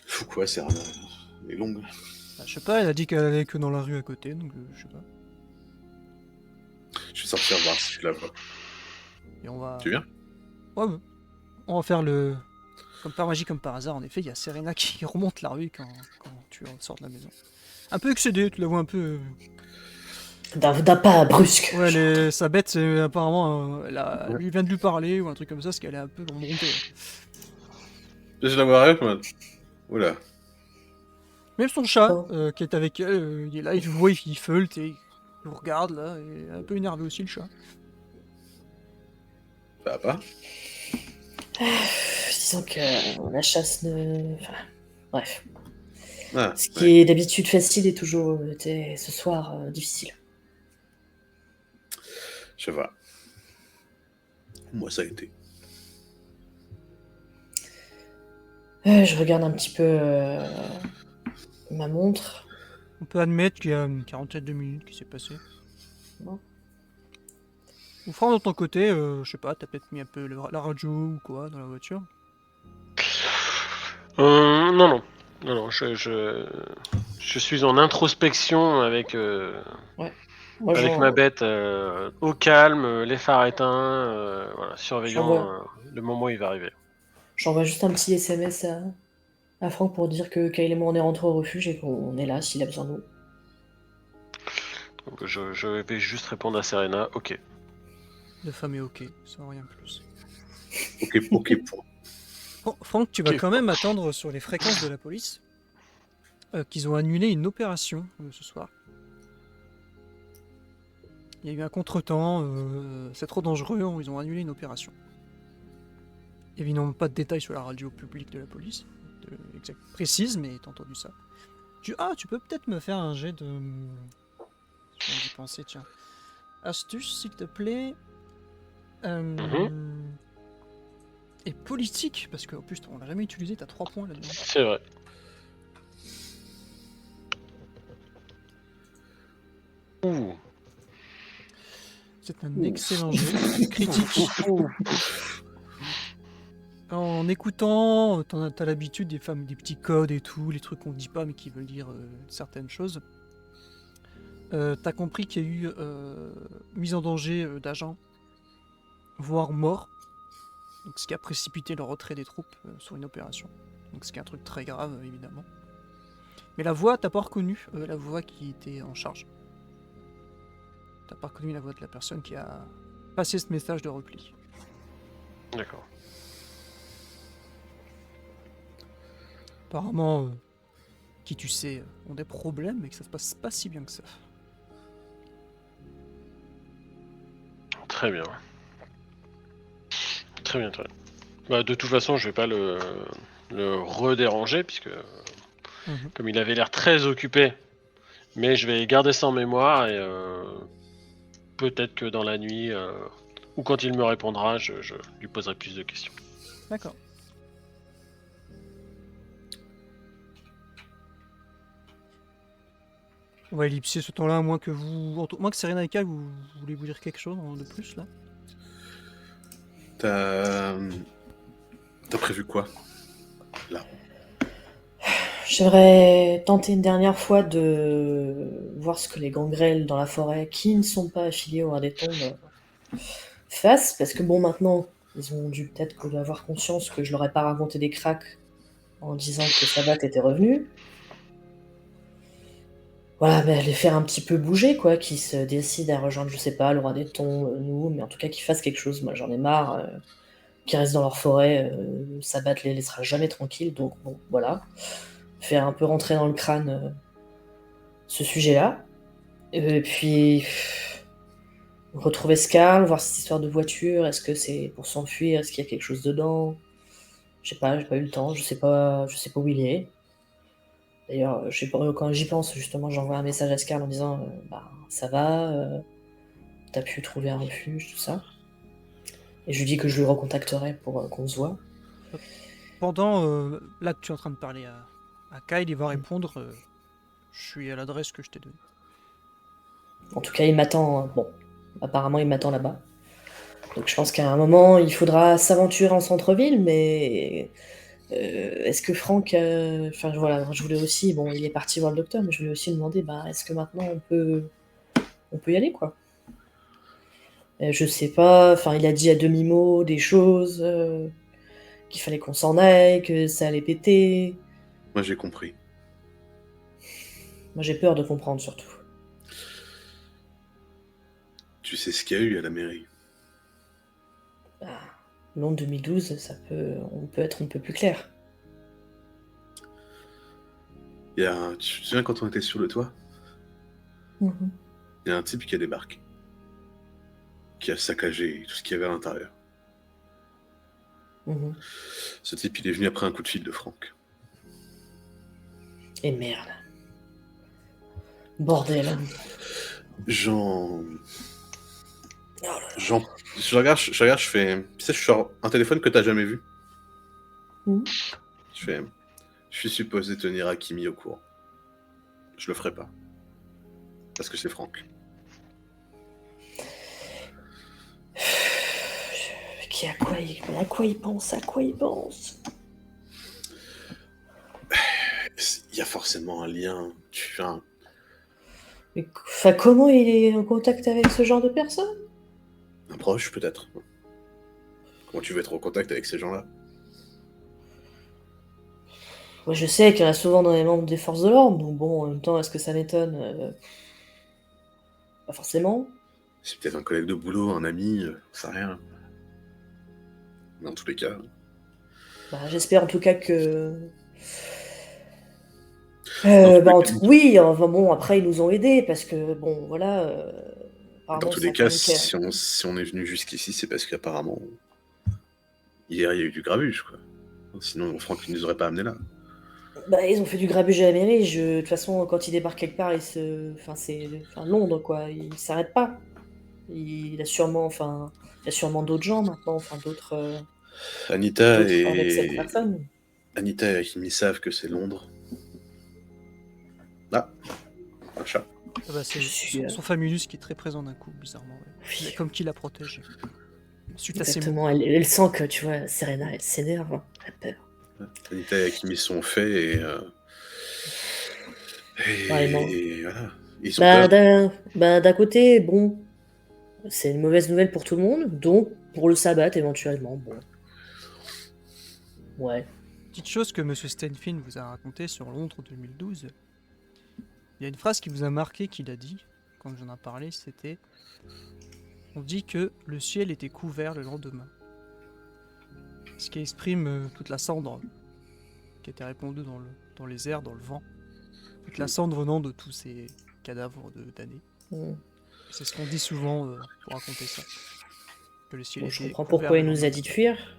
[SPEAKER 2] Fou quoi, Serena. Elle est longue.
[SPEAKER 1] Bah, je sais pas, elle a dit qu'elle allait que dans la rue à côté, donc je sais pas.
[SPEAKER 2] Je vais sortir voir si tu la vois.
[SPEAKER 1] Et on va...
[SPEAKER 2] Tu viens?
[SPEAKER 1] Ouais, On va faire le... Comme par magie, comme par hasard, en effet, il y a Serena qui remonte la rue quand tu sors de la maison. Un peu excédée, tu la vois un peu...
[SPEAKER 4] D'un pas brusque.
[SPEAKER 1] Ouais, sa bête, apparemment,
[SPEAKER 3] Ouais.
[SPEAKER 1] lui vient de lui parler ou un truc comme ça, parce qu'elle est un peu remontée.
[SPEAKER 2] Je la vois arriver, moi. Oula.
[SPEAKER 1] Même son chat,
[SPEAKER 4] Bon.
[SPEAKER 1] qui est avec elle, il est là, il voit, il feulte et il vous regarde, là, et un peu énervé aussi, le chat.
[SPEAKER 2] Ça va pas?
[SPEAKER 4] Disons que la chasse ne... Enfin, bref.
[SPEAKER 2] Ah,
[SPEAKER 4] Ce
[SPEAKER 2] ouais.
[SPEAKER 4] qui est d'habitude facile est toujours été ce soir difficile.
[SPEAKER 2] Je vois. Moi, ça a été.
[SPEAKER 4] Je regarde un petit peu ma montre.
[SPEAKER 1] On peut admettre qu'il y a une quarantaine de minutes qui s'est passé.
[SPEAKER 4] Bon.
[SPEAKER 1] Ou Franck, de ton côté, je sais pas, t'as peut-être mis un peu la radio ou quoi dans la voiture.
[SPEAKER 3] Non, je suis en introspection avec
[SPEAKER 4] Moi,
[SPEAKER 3] avec ma bête au calme, les phares éteints, voilà, surveillant
[SPEAKER 4] J'envoie.
[SPEAKER 3] le moment où il va arriver.
[SPEAKER 4] J'envoie juste un petit SMS à Franck pour dire que Kyle et moi on est rentrés au refuge et qu'on est là s'il a besoin de nous.
[SPEAKER 3] Donc je vais juste répondre à Serena, ok.
[SPEAKER 1] De femme est ok, sans rien plus.
[SPEAKER 2] Ok, point.
[SPEAKER 1] Franck, tu vas
[SPEAKER 3] Ok.
[SPEAKER 1] quand même attendre sur les fréquences de la police qu'ils ont annulé une opération ce soir. Il y a eu un contretemps, c'est trop dangereux, ils ont annulé une opération. Évidemment, pas de détails sur la radio publique de la police, précise, mais t'as entendu ça. Tu peux peut-être me faire un jet de... Je viens d'y penser, tiens. Astuce, s'il te plaît. Et politique, parce qu'en plus, on l'a jamais utilisé, t'as 3 points là-dedans.
[SPEAKER 3] C'est vrai. Ouh.
[SPEAKER 1] C'est un excellent jeu. Critique. En écoutant, t'as l'habitude des petits codes et tout, les trucs qu'on dit pas mais qui veulent dire certaines choses. T'as compris qu'il y a eu mise en danger d'agents, voire mort. Donc, ce qui a précipité le retrait des troupes sur une opération. Donc ce qui est un truc très grave, évidemment. Mais la voix, t'as pas reconnu la voix qui était en charge. T'as pas reconnu la voix de la personne qui a passé ce message de repli.
[SPEAKER 3] D'accord.
[SPEAKER 1] Apparemment, qui tu sais, ont des problèmes, mais que ça se passe pas si bien que ça.
[SPEAKER 3] Très bien. Très bien, très bien. Bah, de toute façon, je vais pas le redéranger, puisque comme il avait l'air très occupé, mais je vais garder ça en mémoire, et peut-être que dans la nuit, ou quand il me répondra, je lui poserai plus de questions.
[SPEAKER 1] D'accord. On va ellipser ce temps-là, à moins que Serena et Kyle, vous voulez vous dire quelque chose de plus, là?
[SPEAKER 2] T'as prévu quoi, là?
[SPEAKER 4] J'aimerais tenter une dernière fois de voir ce que les gangrels dans la forêt, qui ne sont pas affiliés au Ardéton, fassent, parce que bon, maintenant, ils ont dû peut-être avoir conscience que je leur ai pas raconté des cracks en disant que Sabat était revenu. Voilà, bah, les faire un petit peu bouger, quoi, qu'ils se décident à rejoindre, je sais pas, le roi des tons, nous, mais en tout cas qu'ils fassent quelque chose. Moi, j'en ai marre, qu'ils restent dans leur forêt, Sabat les laissera jamais tranquilles, donc bon, voilà. Faire un peu rentrer dans le crâne ce sujet-là. Et puis, retrouver Scarl, voir cette histoire de voiture, est-ce que c'est pour s'enfuir, est-ce qu'il y a quelque chose dedans? Je sais pas, j'ai pas eu le temps, je sais pas où il est. D'ailleurs, je sais pas, quand j'y pense, justement, j'envoie un message à Scarl en disant ça va, t'as pu trouver un refuge, tout ça. Et je lui dis que je le recontacterai pour qu'on se voit.
[SPEAKER 1] Pendant là que tu es en train de parler à Kyle, il va répondre je suis à l'adresse que je t'ai donnée.
[SPEAKER 4] En tout cas, il m'attend. Bon, apparemment, il m'attend là-bas. Donc, je pense qu'à un moment, il faudra s'aventurer en centre-ville, mais est-ce que Franck. Enfin, voilà, je voulais aussi. Bon, il est parti voir le docteur, mais je voulais aussi lui demander est-ce que maintenant on peut y aller, quoi? Je sais pas. Enfin, il a dit à demi-mot des choses. qu'il fallait qu'on s'en aille, que ça allait péter.
[SPEAKER 2] Moi, j'ai compris.
[SPEAKER 4] Moi, j'ai peur de comprendre, surtout.
[SPEAKER 2] Tu sais ce qu'il y a eu à la mairie?
[SPEAKER 4] Bah, Londres 2012, on peut être un peu plus clair.
[SPEAKER 2] Tu te souviens quand on était sur le toit?
[SPEAKER 4] Mhm.
[SPEAKER 2] Il y a un type qui a débarqué. Qui a saccagé tout ce qu'il y avait à l'intérieur.
[SPEAKER 4] Mhm.
[SPEAKER 2] Ce type, il est venu après un coup de fil de Franck.
[SPEAKER 4] Et merde. Bordel.
[SPEAKER 2] Jean...
[SPEAKER 4] Oh là là.
[SPEAKER 2] Jean... Je regarde, je fais... Tu sais, je sors un téléphone que t'as jamais vu.
[SPEAKER 4] Mhm.
[SPEAKER 2] Je fais... Je suis supposé tenir Hakimi au courant. Je le ferai pas. Parce que c'est Franck.
[SPEAKER 4] À quoi il pense? À quoi il pense?
[SPEAKER 2] Il y a forcément un lien.
[SPEAKER 4] Mais, enfin, comment il est en contact avec ce genre de personnes?
[SPEAKER 2] Un proche, peut-être. Comment tu veux être en contact avec ces gens-là?
[SPEAKER 4] Moi, je sais qu'il y en a souvent dans les membres des forces de l'ordre, donc bon, en même temps, est-ce que ça m'étonne? Pas forcément.
[SPEAKER 2] C'est peut-être un collègue de boulot, un ami, on sait rien. Mais en tous les cas...
[SPEAKER 4] Bah, j'espère en tout cas que...
[SPEAKER 2] Dans
[SPEAKER 4] oui, enfin bon, après ils nous ont aidés parce que bon, voilà.
[SPEAKER 2] Dans
[SPEAKER 4] Apparemment,
[SPEAKER 2] tous
[SPEAKER 4] ça
[SPEAKER 2] les
[SPEAKER 4] a
[SPEAKER 2] cas,
[SPEAKER 4] quand même clair.
[SPEAKER 2] si on est venu jusqu'ici, c'est parce qu'apparemment, hier, il y a eu du grabuge, quoi. Sinon, Franck ne nous aurait pas amené là.
[SPEAKER 4] Bah, ils ont fait du grabuge à la mairie. De toute façon, quand ils débarquent quelque part, Londres, quoi. Ils s'arrêtent pas. Il a sûrement, d'autres gens maintenant,
[SPEAKER 2] Anita
[SPEAKER 4] d'autres avec cette
[SPEAKER 2] et
[SPEAKER 4] personne.
[SPEAKER 2] Hakimi savent que c'est Londres. Ah, un chat.
[SPEAKER 1] Ah bah, c'est
[SPEAKER 4] Je suis,
[SPEAKER 1] son Famulus qui est très présent d'un coup, bizarrement. Ouais.
[SPEAKER 4] Oui.
[SPEAKER 1] Mais comme qui la protège. Suite à ses mots.
[SPEAKER 4] Exactement. Elle sent que, tu vois, Serena, elle s'énerve. Hein. Elle a peur.
[SPEAKER 2] Anita et Hakimi sont faits et
[SPEAKER 4] Vraiment.
[SPEAKER 2] voilà. Ils ont peur.
[SPEAKER 4] D'un côté, bon, c'est une mauvaise nouvelle pour tout le monde, donc pour le sabbat éventuellement, bon. Ouais.
[SPEAKER 1] Petite chose que Monsieur Stenfin vous a raconté sur Londres 2012. Il y a une phrase qui vous a marqué qu'il a dit, quand j'en ai parlé, c'était « On dit que le ciel était couvert le lendemain ». Ce qui exprime toute la cendre qui était répandue dans les airs, dans le vent. Toute la cendre venant de tous ces cadavres d'années.
[SPEAKER 4] Mm.
[SPEAKER 1] C'est ce qu'on dit souvent pour raconter ça. Que le ciel
[SPEAKER 4] Bon, je
[SPEAKER 1] était
[SPEAKER 4] comprends
[SPEAKER 1] couvert
[SPEAKER 4] pourquoi
[SPEAKER 1] le
[SPEAKER 4] il nous a
[SPEAKER 1] lendemain.
[SPEAKER 4] dit de fuir.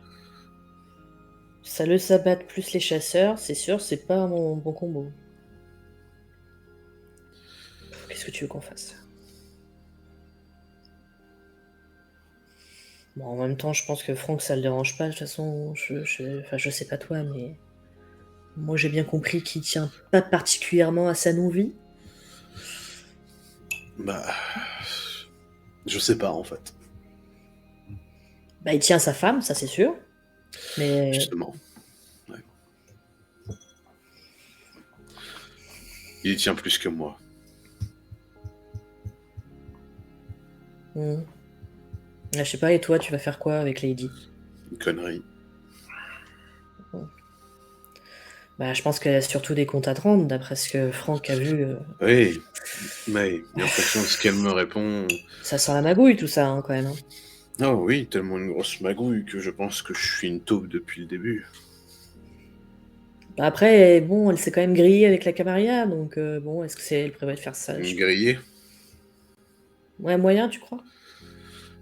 [SPEAKER 4] Ça le sabbat plus les chasseurs, c'est sûr, c'est pas mon bon combo. Qu'est-ce que tu veux qu'on fasse? Bon, en même temps, je pense que Franck, ça le dérange pas. De toute façon, je sais pas toi, mais moi, j'ai bien compris qu'il tient pas particulièrement à sa non-vie.
[SPEAKER 2] Bah, je sais pas en fait.
[SPEAKER 4] Bah, il tient à sa femme, ça c'est sûr. Mais
[SPEAKER 2] Justement. Ouais. Il y tient plus que moi.
[SPEAKER 4] Je sais pas, et toi, tu vas faire quoi avec Lady?
[SPEAKER 2] Une connerie.
[SPEAKER 4] Bah, je pense qu'elle a surtout des comptes à te rendre, d'après ce que Franck a vu.
[SPEAKER 2] Oui, mais en fonction de ce qu'elle me répond...
[SPEAKER 4] Ça sent la magouille, tout ça, hein, quand même. Hein.
[SPEAKER 2] Oh oui, tellement une grosse magouille que je pense que je suis une taupe depuis le début.
[SPEAKER 4] Bah, après, bon, elle s'est quand même grillée avec la Camarilla, donc bon, est-ce que c'est elle prévoit de faire ça?
[SPEAKER 2] Une grillée.
[SPEAKER 4] Ouais, moyen, tu crois?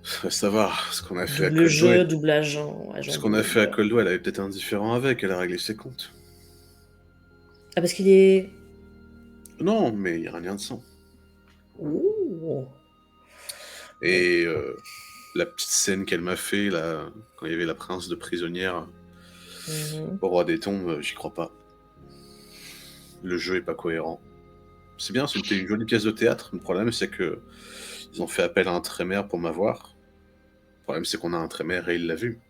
[SPEAKER 2] Faut savoir, ce qu'on a fait à
[SPEAKER 4] Double jeu,
[SPEAKER 2] Coldwell.
[SPEAKER 4] double agent.
[SPEAKER 2] Ce qu'on a fait à Coldwell, elle avait peut-être un différent avec, elle a réglé ses comptes.
[SPEAKER 4] Ah, parce qu'il est...
[SPEAKER 2] Non, mais il n'y a rien de sang.
[SPEAKER 4] Ouh.
[SPEAKER 2] Et la petite scène qu'elle m'a fait, là, quand il y avait la prince de prisonnière au roi des tombes, j'y crois pas. Le jeu est pas cohérent. C'est bien, c'était une jolie pièce de théâtre. Le problème, c'est que ils ont fait appel à un trémère pour m'avoir. Le problème, c'est qu'on a un trémère et il l'a vu.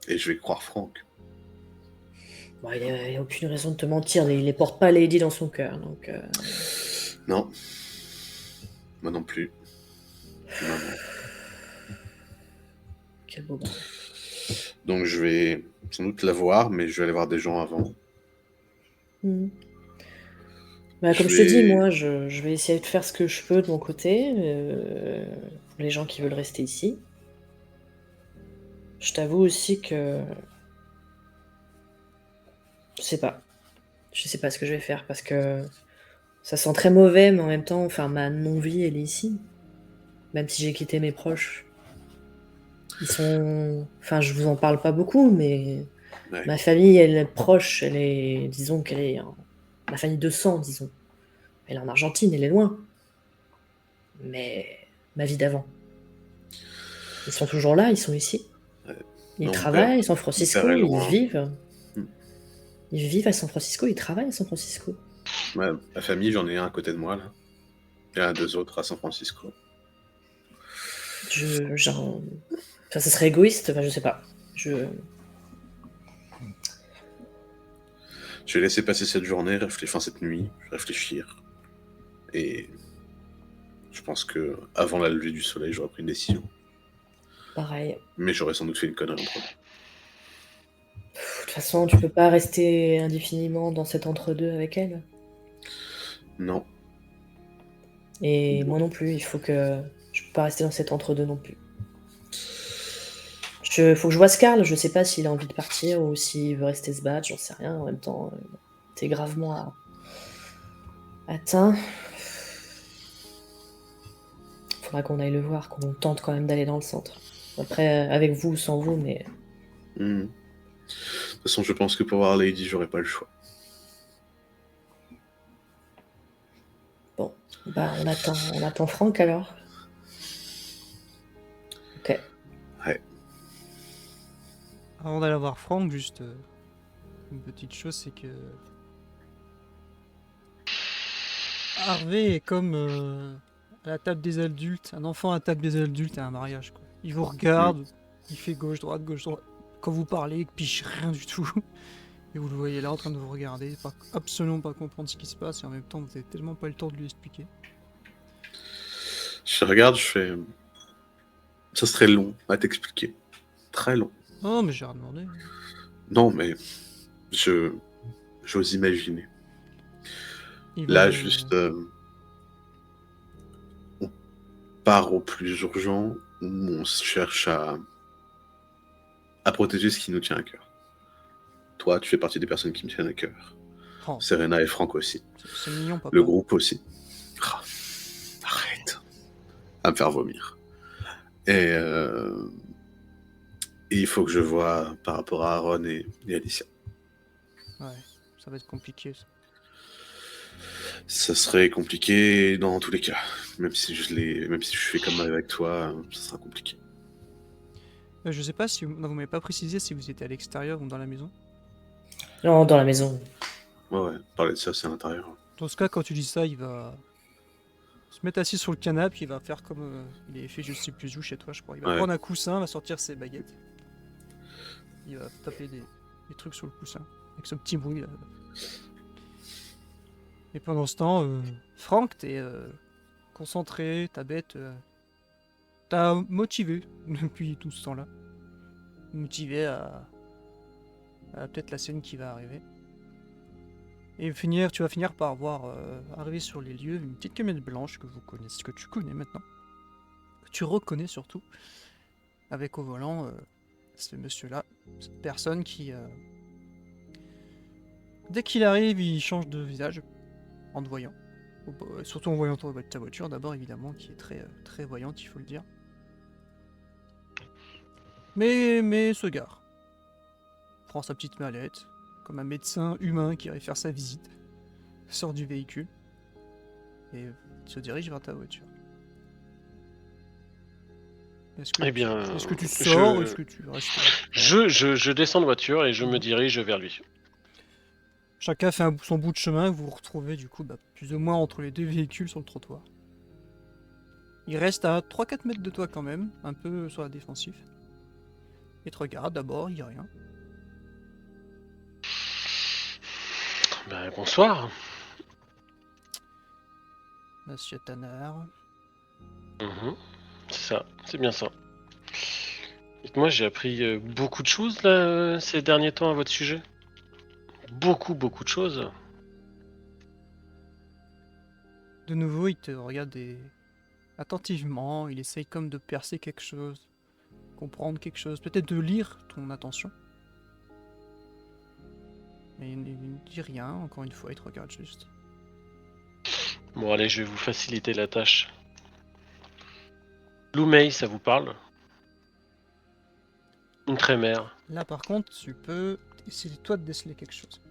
[SPEAKER 2] Et je vais croire Franck.
[SPEAKER 4] Bon, il n'y a aucune raison de te mentir, il ne porte pas Lady dans son cœur, donc...
[SPEAKER 2] Non. Moi non plus. Maman.
[SPEAKER 4] Quel beau bordel.
[SPEAKER 2] Donc je vais sans doute la voir, mais je vais aller voir des gens avant.
[SPEAKER 4] Bah, comme je te dis, moi, je vais essayer de faire ce que je peux de mon côté, pour les gens qui veulent rester ici. Je t'avoue aussi que je sais pas. Je sais pas ce que je vais faire parce que ça sent très mauvais, mais en même temps, enfin, ma non-vie, elle est ici. Même si j'ai quitté mes proches. Ils sont... Enfin, je vous en parle pas beaucoup, mais
[SPEAKER 2] Ouais.
[SPEAKER 4] ma famille, elle est proche, elle est... Disons qu'elle est... Ma famille de sang, disons. Elle est en Argentine, elle est loin. Mais ma vie d'avant. Ils sont toujours là, ils sont ici. Ils
[SPEAKER 2] Non,
[SPEAKER 4] travaillent à San
[SPEAKER 2] mon père
[SPEAKER 4] Francisco,
[SPEAKER 2] est
[SPEAKER 4] ils
[SPEAKER 2] loin.
[SPEAKER 4] vivent.
[SPEAKER 2] Hmm.
[SPEAKER 4] Ils vivent à San Francisco, ils travaillent à San Francisco.
[SPEAKER 2] Ouais, ma famille, j'en ai un à côté de moi, là. Il y en a 2 autres à San Francisco.
[SPEAKER 4] Genre... Enfin, ça serait égoïste, enfin, je sais pas.
[SPEAKER 2] Je vais laisser passer cette journée, cette nuit, réfléchir. Et je pense que avant la levée du soleil, j'aurais pris une décision.
[SPEAKER 4] Pareil.
[SPEAKER 2] Mais j'aurais sans doute fait une connerie entre deux.
[SPEAKER 4] De toute façon, tu peux pas rester indéfiniment dans cet entre-deux avec elle.
[SPEAKER 2] Non.
[SPEAKER 4] Et moi non plus, il faut que... Je peux pas rester dans cet entre-deux non plus. Faut que je vois Scarl, je sais pas s'il a envie de partir ou s'il veut rester se battre, j'en sais rien. En même temps, t'es gravement atteint. Faudra qu'on aille le voir, qu'on tente quand même d'aller dans le centre. Après, avec vous ou sans vous, mais...
[SPEAKER 2] De toute façon, je pense que pour voir Lady, j'aurais pas le choix.
[SPEAKER 4] Bon, bah on attend Franck alors. Ok.
[SPEAKER 2] Ouais.
[SPEAKER 1] Avant d'aller voir Franck, juste une petite chose, c'est que Harvey est comme à la table des adultes, un enfant à la table des adultes à un mariage, quoi. Il vous regarde, il fait gauche, droite, gauche, droite. Quand vous parlez, il piche rien du tout. Et vous le voyez là en train de vous regarder, absolument pas comprendre ce qui se passe, et en même temps, vous n'avez tellement pas le temps de lui expliquer.
[SPEAKER 2] Je regarde, je fais... Ça serait long à t'expliquer. Très long.
[SPEAKER 1] Oh, mais j'ai rien demandé.
[SPEAKER 2] Non, mais... J'ose imaginer. Là, juste... on part au plus urgent, où on cherche à protéger ce qui nous tient à cœur. Toi, tu fais partie des personnes qui me tiennent à cœur.
[SPEAKER 1] Oh,
[SPEAKER 2] Serena et Franck aussi.
[SPEAKER 1] c'est mignon, papa.
[SPEAKER 2] Le groupe aussi. Oh, arrête. À me faire vomir. Et il faut que je vois par rapport à Aaron et Alicia.
[SPEAKER 1] Ouais, ça va être compliqué, ça.
[SPEAKER 2] Ça serait compliqué dans tous les cas. Même si je fais comme avec toi, ça sera compliqué.
[SPEAKER 1] Je sais pas si vous m'avez pas précisé si vous étiez à l'extérieur ou dans la maison.
[SPEAKER 4] Non, dans la maison.
[SPEAKER 2] Ouais, parler de ça, c'est à l'intérieur.
[SPEAKER 1] Dans ce cas, quand tu dis ça, il va se mettre assis sur le canapé, il va faire comme il est fait je sais plus où chez toi, je crois. Il va prendre un coussin, va sortir ses baguettes. Il va taper des trucs sur le coussin, avec ce petit bruit là. Et pendant ce temps, Franck, t'es concentré, ta bête, t'as motivé depuis tout ce temps-là. Motivé à peut-être la scène qui va arriver. Et tu vas finir par voir arriver sur les lieux une petite camionnette blanche que tu connais maintenant. Que tu reconnais surtout. Avec au volant ce monsieur-là, cette personne qui... dès qu'il arrive, il change de visage en te voyant. Surtout en voyant ta voiture d'abord, évidemment, qui est très, très voyante, il faut le dire. Mais se gare. Prend sa petite mallette, comme un médecin humain qui irait faire sa visite. Sort du véhicule. Et se dirige vers ta voiture. Est-ce que tu sors ou est-ce que tu restes?
[SPEAKER 3] Je descends de voiture et je me dirige vers lui.
[SPEAKER 1] Chacun fait son bout de chemin, vous vous retrouvez du coup plus ou moins entre les deux véhicules sur le trottoir. Il reste à 3-4 mètres de toi quand même, un peu sur la défensive. Il te regarde d'abord, il dit rien.
[SPEAKER 3] Bonsoir.
[SPEAKER 1] Monsieur Tanner.
[SPEAKER 3] C'est ça, c'est bien ça. Dites-moi, j'ai appris beaucoup de choses là ces derniers temps à votre sujet. Beaucoup de choses.
[SPEAKER 1] De nouveau, il te regarde attentivement, il essaye comme de percer quelque chose, comprendre quelque chose, peut-être de lire ton attention. Mais il ne dit rien, encore une fois, il te regarde juste.
[SPEAKER 3] Bon, allez, je vais vous faciliter la tâche. Blue May, ça vous parle? Une trémère.
[SPEAKER 1] Là, par contre, tu peux essayer toi de déceler quelque chose.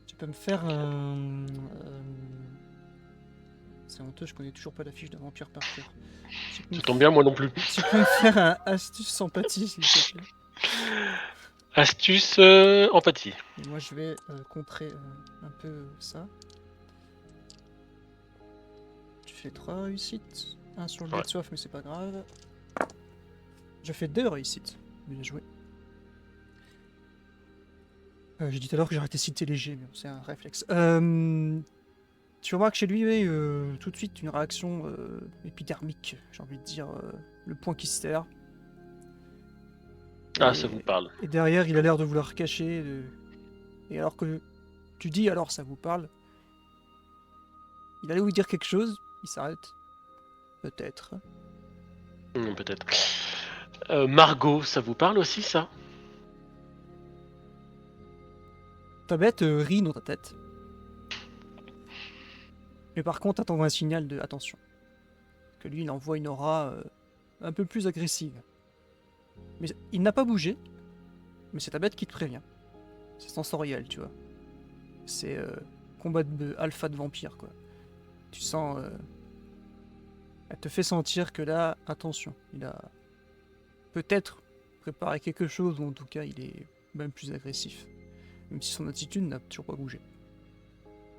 [SPEAKER 1] Tu peux me faire un... C'est honteux, je connais toujours pas la fiche de vampire par cœur.
[SPEAKER 3] Ça tombe bien, moi non plus.
[SPEAKER 1] Tu peux me faire un astuce sympathie, s'il te plaît.
[SPEAKER 3] Astuce empathie.
[SPEAKER 1] Et moi, je vais contrer un peu ça. Tu fais 3 réussites. 1 sur le dé de soif, mais c'est pas grave. Je fais 2 réussites. Bien joué. J'ai dit tout à l'heure que j'arrêtais de citer léger, mais c'est un réflexe. Tu remarques chez lui, tout de suite, une réaction épidermique, j'ai envie de dire, le poing qui se serre.
[SPEAKER 3] Ah, ça vous parle.
[SPEAKER 1] Et derrière, il a l'air de vouloir cacher. Et alors que tu dis, alors ça vous parle, il allait vous dire quelque chose, il s'arrête. Peut-être.
[SPEAKER 3] Peut-être. Margot, ça vous parle aussi, ça?
[SPEAKER 1] Ta bête rit dans ta tête. Mais par contre, t'attends un signal de attention. Que lui, il envoie une aura un peu plus agressive. Mais il n'a pas bougé, mais c'est ta bête qui te prévient. C'est sensoriel, tu vois. C'est combat de alpha de vampire, quoi. Tu sens... elle te fait sentir que là, attention, il a peut-être préparé quelque chose, ou en tout cas, il est même plus agressif. Même si son attitude n'a toujours pas bougé.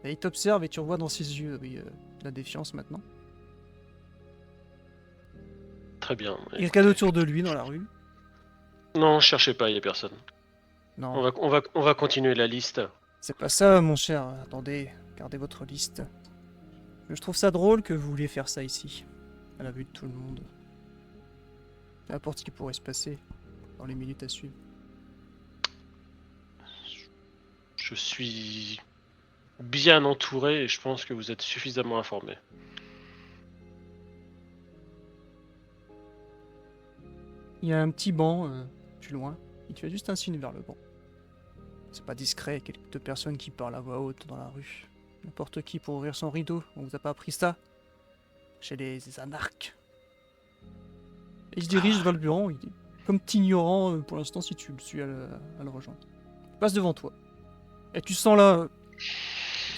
[SPEAKER 1] Et il t'observe et tu revois dans ses yeux la défiance maintenant.
[SPEAKER 3] Très bien.
[SPEAKER 1] Il regarde autour de lui dans la rue.
[SPEAKER 3] Non, cherchez pas, il y a personne.
[SPEAKER 1] Non.
[SPEAKER 3] On va continuer la liste.
[SPEAKER 1] C'est pas ça, mon cher. Attendez, gardez votre liste. Je trouve ça drôle que vous vouliez faire ça ici, à la vue de tout le monde. Peu importe ce qui pourrait se passer dans les minutes à suivre.
[SPEAKER 3] Je suis bien entouré et je pense que vous êtes suffisamment informé.
[SPEAKER 1] Il y a un petit banc plus loin. Il te fait juste un signe vers le banc. C'est pas discret, quelques deux personnes qui parlent à voix haute dans la rue. N'importe qui pour ouvrir son rideau. On vous a pas appris ça? Chez les anarques. Et il se dirige vers le bureau. Il est comme t'ignorant pour l'instant si tu le suis à le rejoindre. Il passe devant toi. Et tu sens là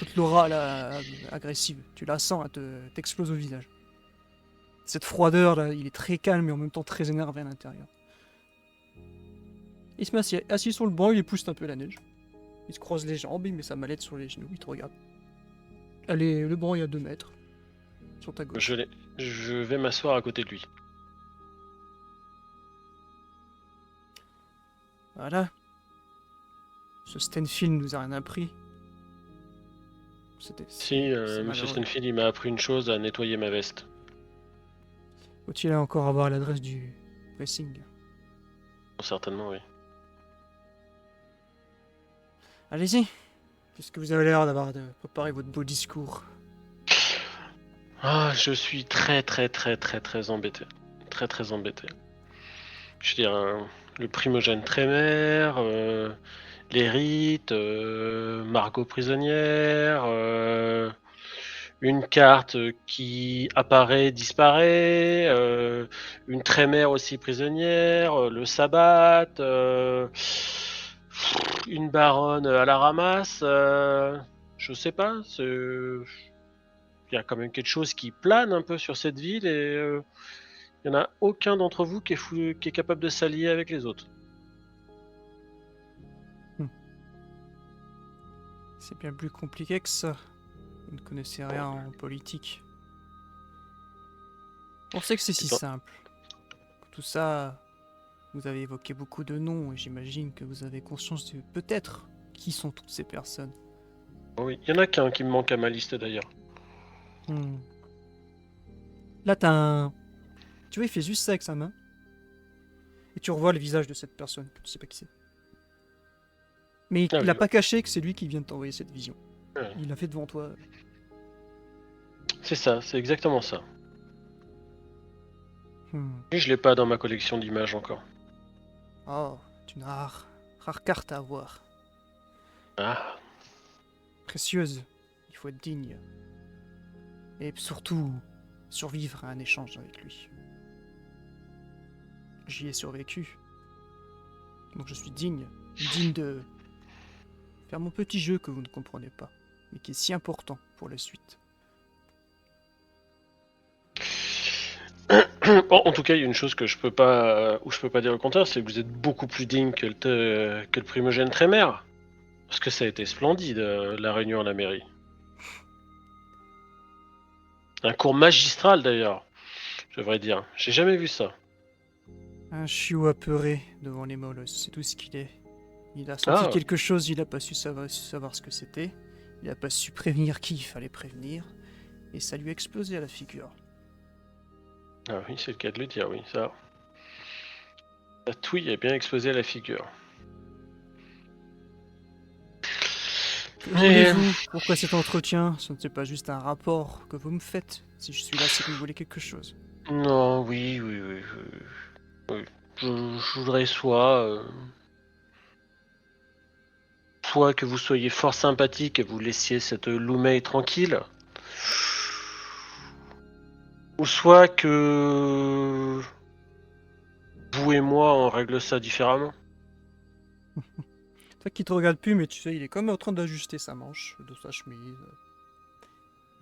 [SPEAKER 1] toute l'aura là, agressive. Tu la sens, elle t'explose au visage. Cette froideur là, il est très calme et en même temps très énervé à l'intérieur. Il se met assis sur le banc, il épouste un peu la neige. Il se croise les jambes, il met sa mallette sur les genoux, il te regarde. Allez, le banc est à 2 mètres. Sur ta gauche.
[SPEAKER 3] Je vais m'asseoir à côté de lui.
[SPEAKER 1] Voilà. Ce Stenfield nous a rien appris.
[SPEAKER 3] Si, monsieur Stenfield, il m'a appris une chose, à nettoyer ma veste.
[SPEAKER 1] Faut-il encore avoir l'adresse du pressing?
[SPEAKER 3] Certainement, oui.
[SPEAKER 1] Allez-y, puisque vous avez l'air d'avoir préparé votre beau discours.
[SPEAKER 3] Ah, je suis très embêté. Très embêté. Je veux dire, le primogène Trémère, les rites, Margot prisonnière, une carte qui apparaît, disparaît, une Trémère aussi prisonnière, le sabbat, une baronne à la ramasse, je sais pas, il y a quand même quelque chose qui plane un peu sur cette ville et il n'y en a aucun d'entre vous qui est capable de s'allier avec les autres.
[SPEAKER 1] C'est bien plus compliqué que ça. Vous ne connaissez rien en politique. On sait que c'est si simple. Tout ça, vous avez évoqué beaucoup de noms et j'imagine que vous avez conscience de peut-être qui sont toutes ces personnes.
[SPEAKER 3] Oui, il y en a qu'un qui me manque à ma liste d'ailleurs.
[SPEAKER 1] Là, t'as un... Tu vois, il fait juste ça avec sa main. Et tu revois le visage de cette personne, que tu sais pas qui c'est. Mais
[SPEAKER 3] Ah
[SPEAKER 1] il
[SPEAKER 3] oui,
[SPEAKER 1] n'a pas caché que c'est lui qui vient de t'envoyer cette vision.
[SPEAKER 3] Ouais.
[SPEAKER 1] Il l'a fait devant toi.
[SPEAKER 3] C'est ça, c'est exactement ça.
[SPEAKER 1] Hmm.
[SPEAKER 3] Et je l'ai pas dans ma collection d'images encore.
[SPEAKER 1] Oh, c'est une rare carte à avoir.
[SPEAKER 3] Ah,
[SPEAKER 1] Précieuse. Il faut être digne. Et surtout, survivre à un échange avec lui. J'y ai survécu. Donc je suis digne de faire mon petit jeu que vous ne comprenez pas, mais qui est si important pour la suite.
[SPEAKER 3] Bon, en tout cas, il y a une chose que je peux pas dire le contraire, c'est que vous êtes beaucoup plus digne que le primogène Trémère. Parce que ça a été splendide, la réunion à la mairie. Un cours magistral d'ailleurs, je devrais dire. J'ai jamais vu ça.
[SPEAKER 1] Un chiot apeuré devant les molosses, c'est tout ce qu'il est. Il a senti quelque chose, il n'a pas su savoir ce que c'était. Il n'a pas su prévenir qui il fallait prévenir. Et ça lui a explosé à la figure.
[SPEAKER 3] Ah oui, c'est le cas de le dire, oui, ça. La touille a bien explosé à la figure.
[SPEAKER 1] Que voulez-vous? Pourquoi cet entretien? Ce n'est pas juste un rapport que vous me faites. Si je suis là, c'est que vous voulez quelque chose.
[SPEAKER 3] Non, oui. Je voudrais soit que vous soyez fort sympathique et vous laissiez cette Lumei tranquille, ou soit que vous et moi on règle ça différemment.
[SPEAKER 1] Toi qui te regarde plus, mais tu sais, il est comme en train d'ajuster sa manche de sa chemise.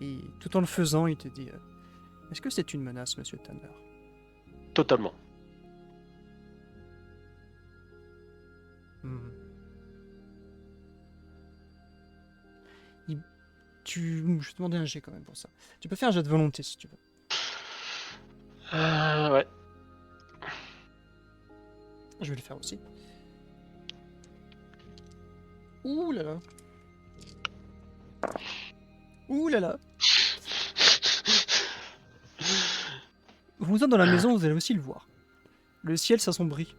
[SPEAKER 1] Et tout en le faisant, il te dit est-ce que c'est une menace, monsieur Tanner?
[SPEAKER 3] Totalement.
[SPEAKER 1] Je vais te demander un jet quand même pour ça. Tu peux faire un jet de volonté si tu veux.
[SPEAKER 3] Ouais.
[SPEAKER 1] Je vais le faire aussi. Ouh là là. Ouh là là. Vous êtes dans la maison, vous allez aussi le voir. Le ciel s'assombrit.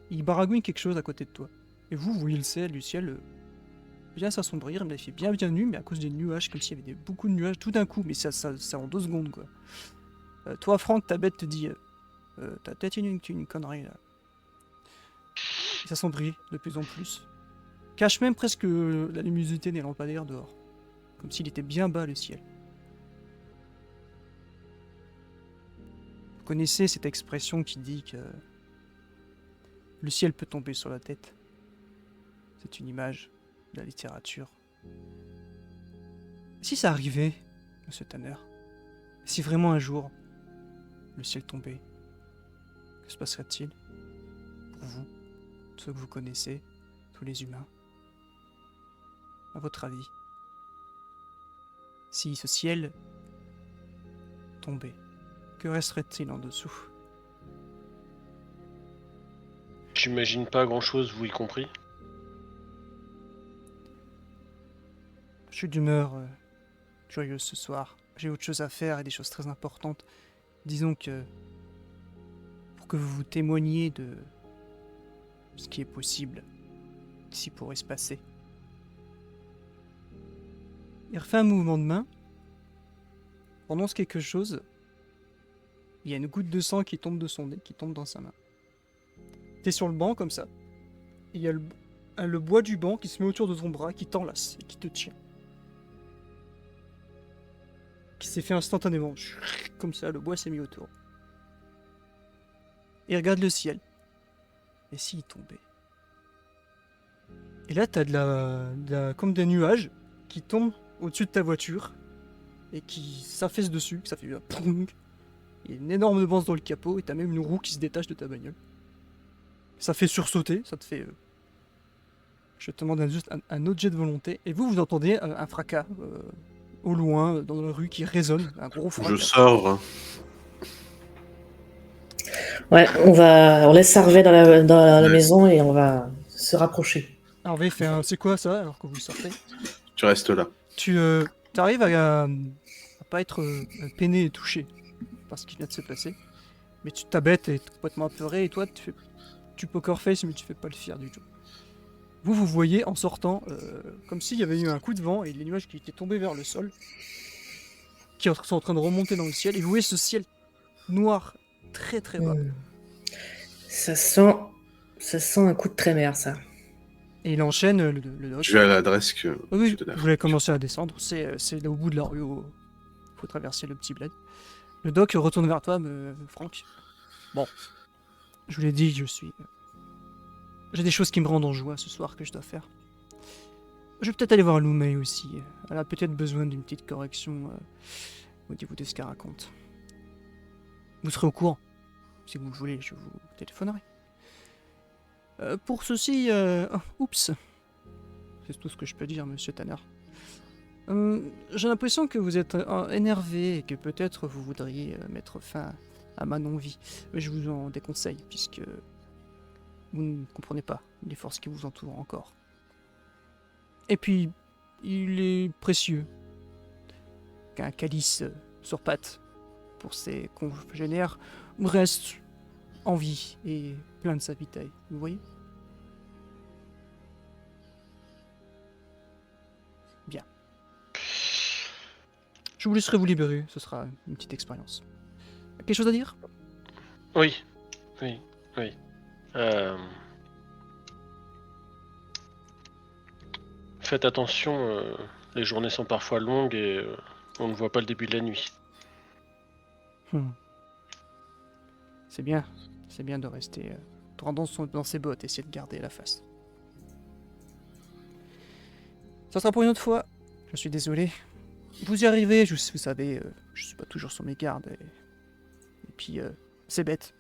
[SPEAKER 1] Il baragouine quelque chose à côté de toi. Et vous voyez le ciel du ciel vient s'assombrir, mais il fait bien nu, mais à cause des nuages, comme s'il y avait beaucoup de nuages tout d'un coup, mais ça en 2 secondes quoi. Toi Franck, ta bête te dit t'as peut-être une connerie là. Il s'assombrit de plus en plus. Cache même presque la luminosité des lampadaires dehors. Comme s'il était bien bas le ciel. Vous connaissez cette expression qui dit que le ciel peut tomber sur la tête. C'est une image de la littérature. Si ça arrivait, monsieur Tanner, si vraiment un jour le ciel tombait, que se passerait-il pour vous, ceux que vous connaissez, tous les humains? À votre avis, si ce ciel tombait, que resterait-il en dessous?
[SPEAKER 3] J'imagine pas grand-chose, vous y compris.
[SPEAKER 1] Je suis d'humeur joyeuse ce soir. J'ai autre chose à faire et des choses très importantes. Disons que pour que vous vous témoigniez de ce qui est possible, ce qui pourrait se passer. Il refait un mouvement de main, prononce quelque chose. Il y a une goutte de sang qui tombe de son nez, qui tombe dans sa main. T'es sur le banc comme ça. Il y a le bois du banc qui se met autour de ton bras, qui t'enlace et qui te tient. Qui s'est fait instantanément. Comme ça, le bois s'est mis autour. Et regarde le ciel. Et s'il tombait? Et là, t'as comme des nuages qui tombent au-dessus de ta voiture et qui s'affaissent dessus, que ça fait un poung. Il y a une énorme bosse dans le capot et t'as même une roue qui se détache de ta bagnole. Ça fait sursauter, ça te fait... Je te demande juste un autre jet de volonté. Et vous entendez un fracas au loin, dans la rue, qui résonne, un gros fracas.
[SPEAKER 2] Je sors.
[SPEAKER 4] Ouais, on laisse Harvey dans la maison et on va se rapprocher.
[SPEAKER 1] Harvey fait un... C'est quoi ça, alors que vous sortez?
[SPEAKER 2] Tu restes là.
[SPEAKER 1] Tu arrives à pas être peiné et touché par ce qui vient de se passer. Mais ta bête est complètement apeurée et toi, tu poker face, mais tu fais pas le fier du tout. Vous voyez en sortant, comme s'il y avait eu un coup de vent et les nuages qui étaient tombés vers le sol, qui sont en train de remonter dans le ciel, et vous voyez ce ciel noir, très très bas.
[SPEAKER 4] Ça sent un coup de trémère, ça.
[SPEAKER 1] Et il enchaîne le doc.
[SPEAKER 2] Je vais à l'adresse que
[SPEAKER 1] Oui,
[SPEAKER 2] tu donnais à
[SPEAKER 1] vous voulez commencer à descendre, c'est là au bout de la rue, faut traverser le petit bled. Le doc retourne vers toi, Franck. Bon, je vous l'ai dit, j'ai des choses qui me rendent en joie ce soir que je dois faire. Je vais peut-être aller voir Lou Mei aussi. Elle a peut-être besoin d'une petite correction au niveau de ce qu'elle raconte. Vous serez au courant. Si vous le voulez, je vous téléphonerai. Pour ceci, oups. C'est tout ce que je peux dire, monsieur Tanner. J'ai l'impression que vous êtes énervé et que peut-être vous voudriez mettre fin à ma non-vie. Mais je vous en déconseille, puisque vous ne comprenez pas les forces qui vous entourent encore. Et puis, il est précieux qu'un calice sur pattes pour ses congénères reste en vie et plein de sa vitaille, vous voyez? Bien. Je vous laisserai vous libérer, ce sera une petite expérience. Quelque chose à dire?
[SPEAKER 3] Oui. Faites attention, les journées sont parfois longues et on ne voit pas le début de la nuit.
[SPEAKER 1] C'est bien de rester droit dans ses bottes et essayer de garder la face. Ça sera pour une autre fois, je suis désolé. Vous y arrivez, vous savez, je suis pas toujours sur mes gardes. Et puis, c'est bête.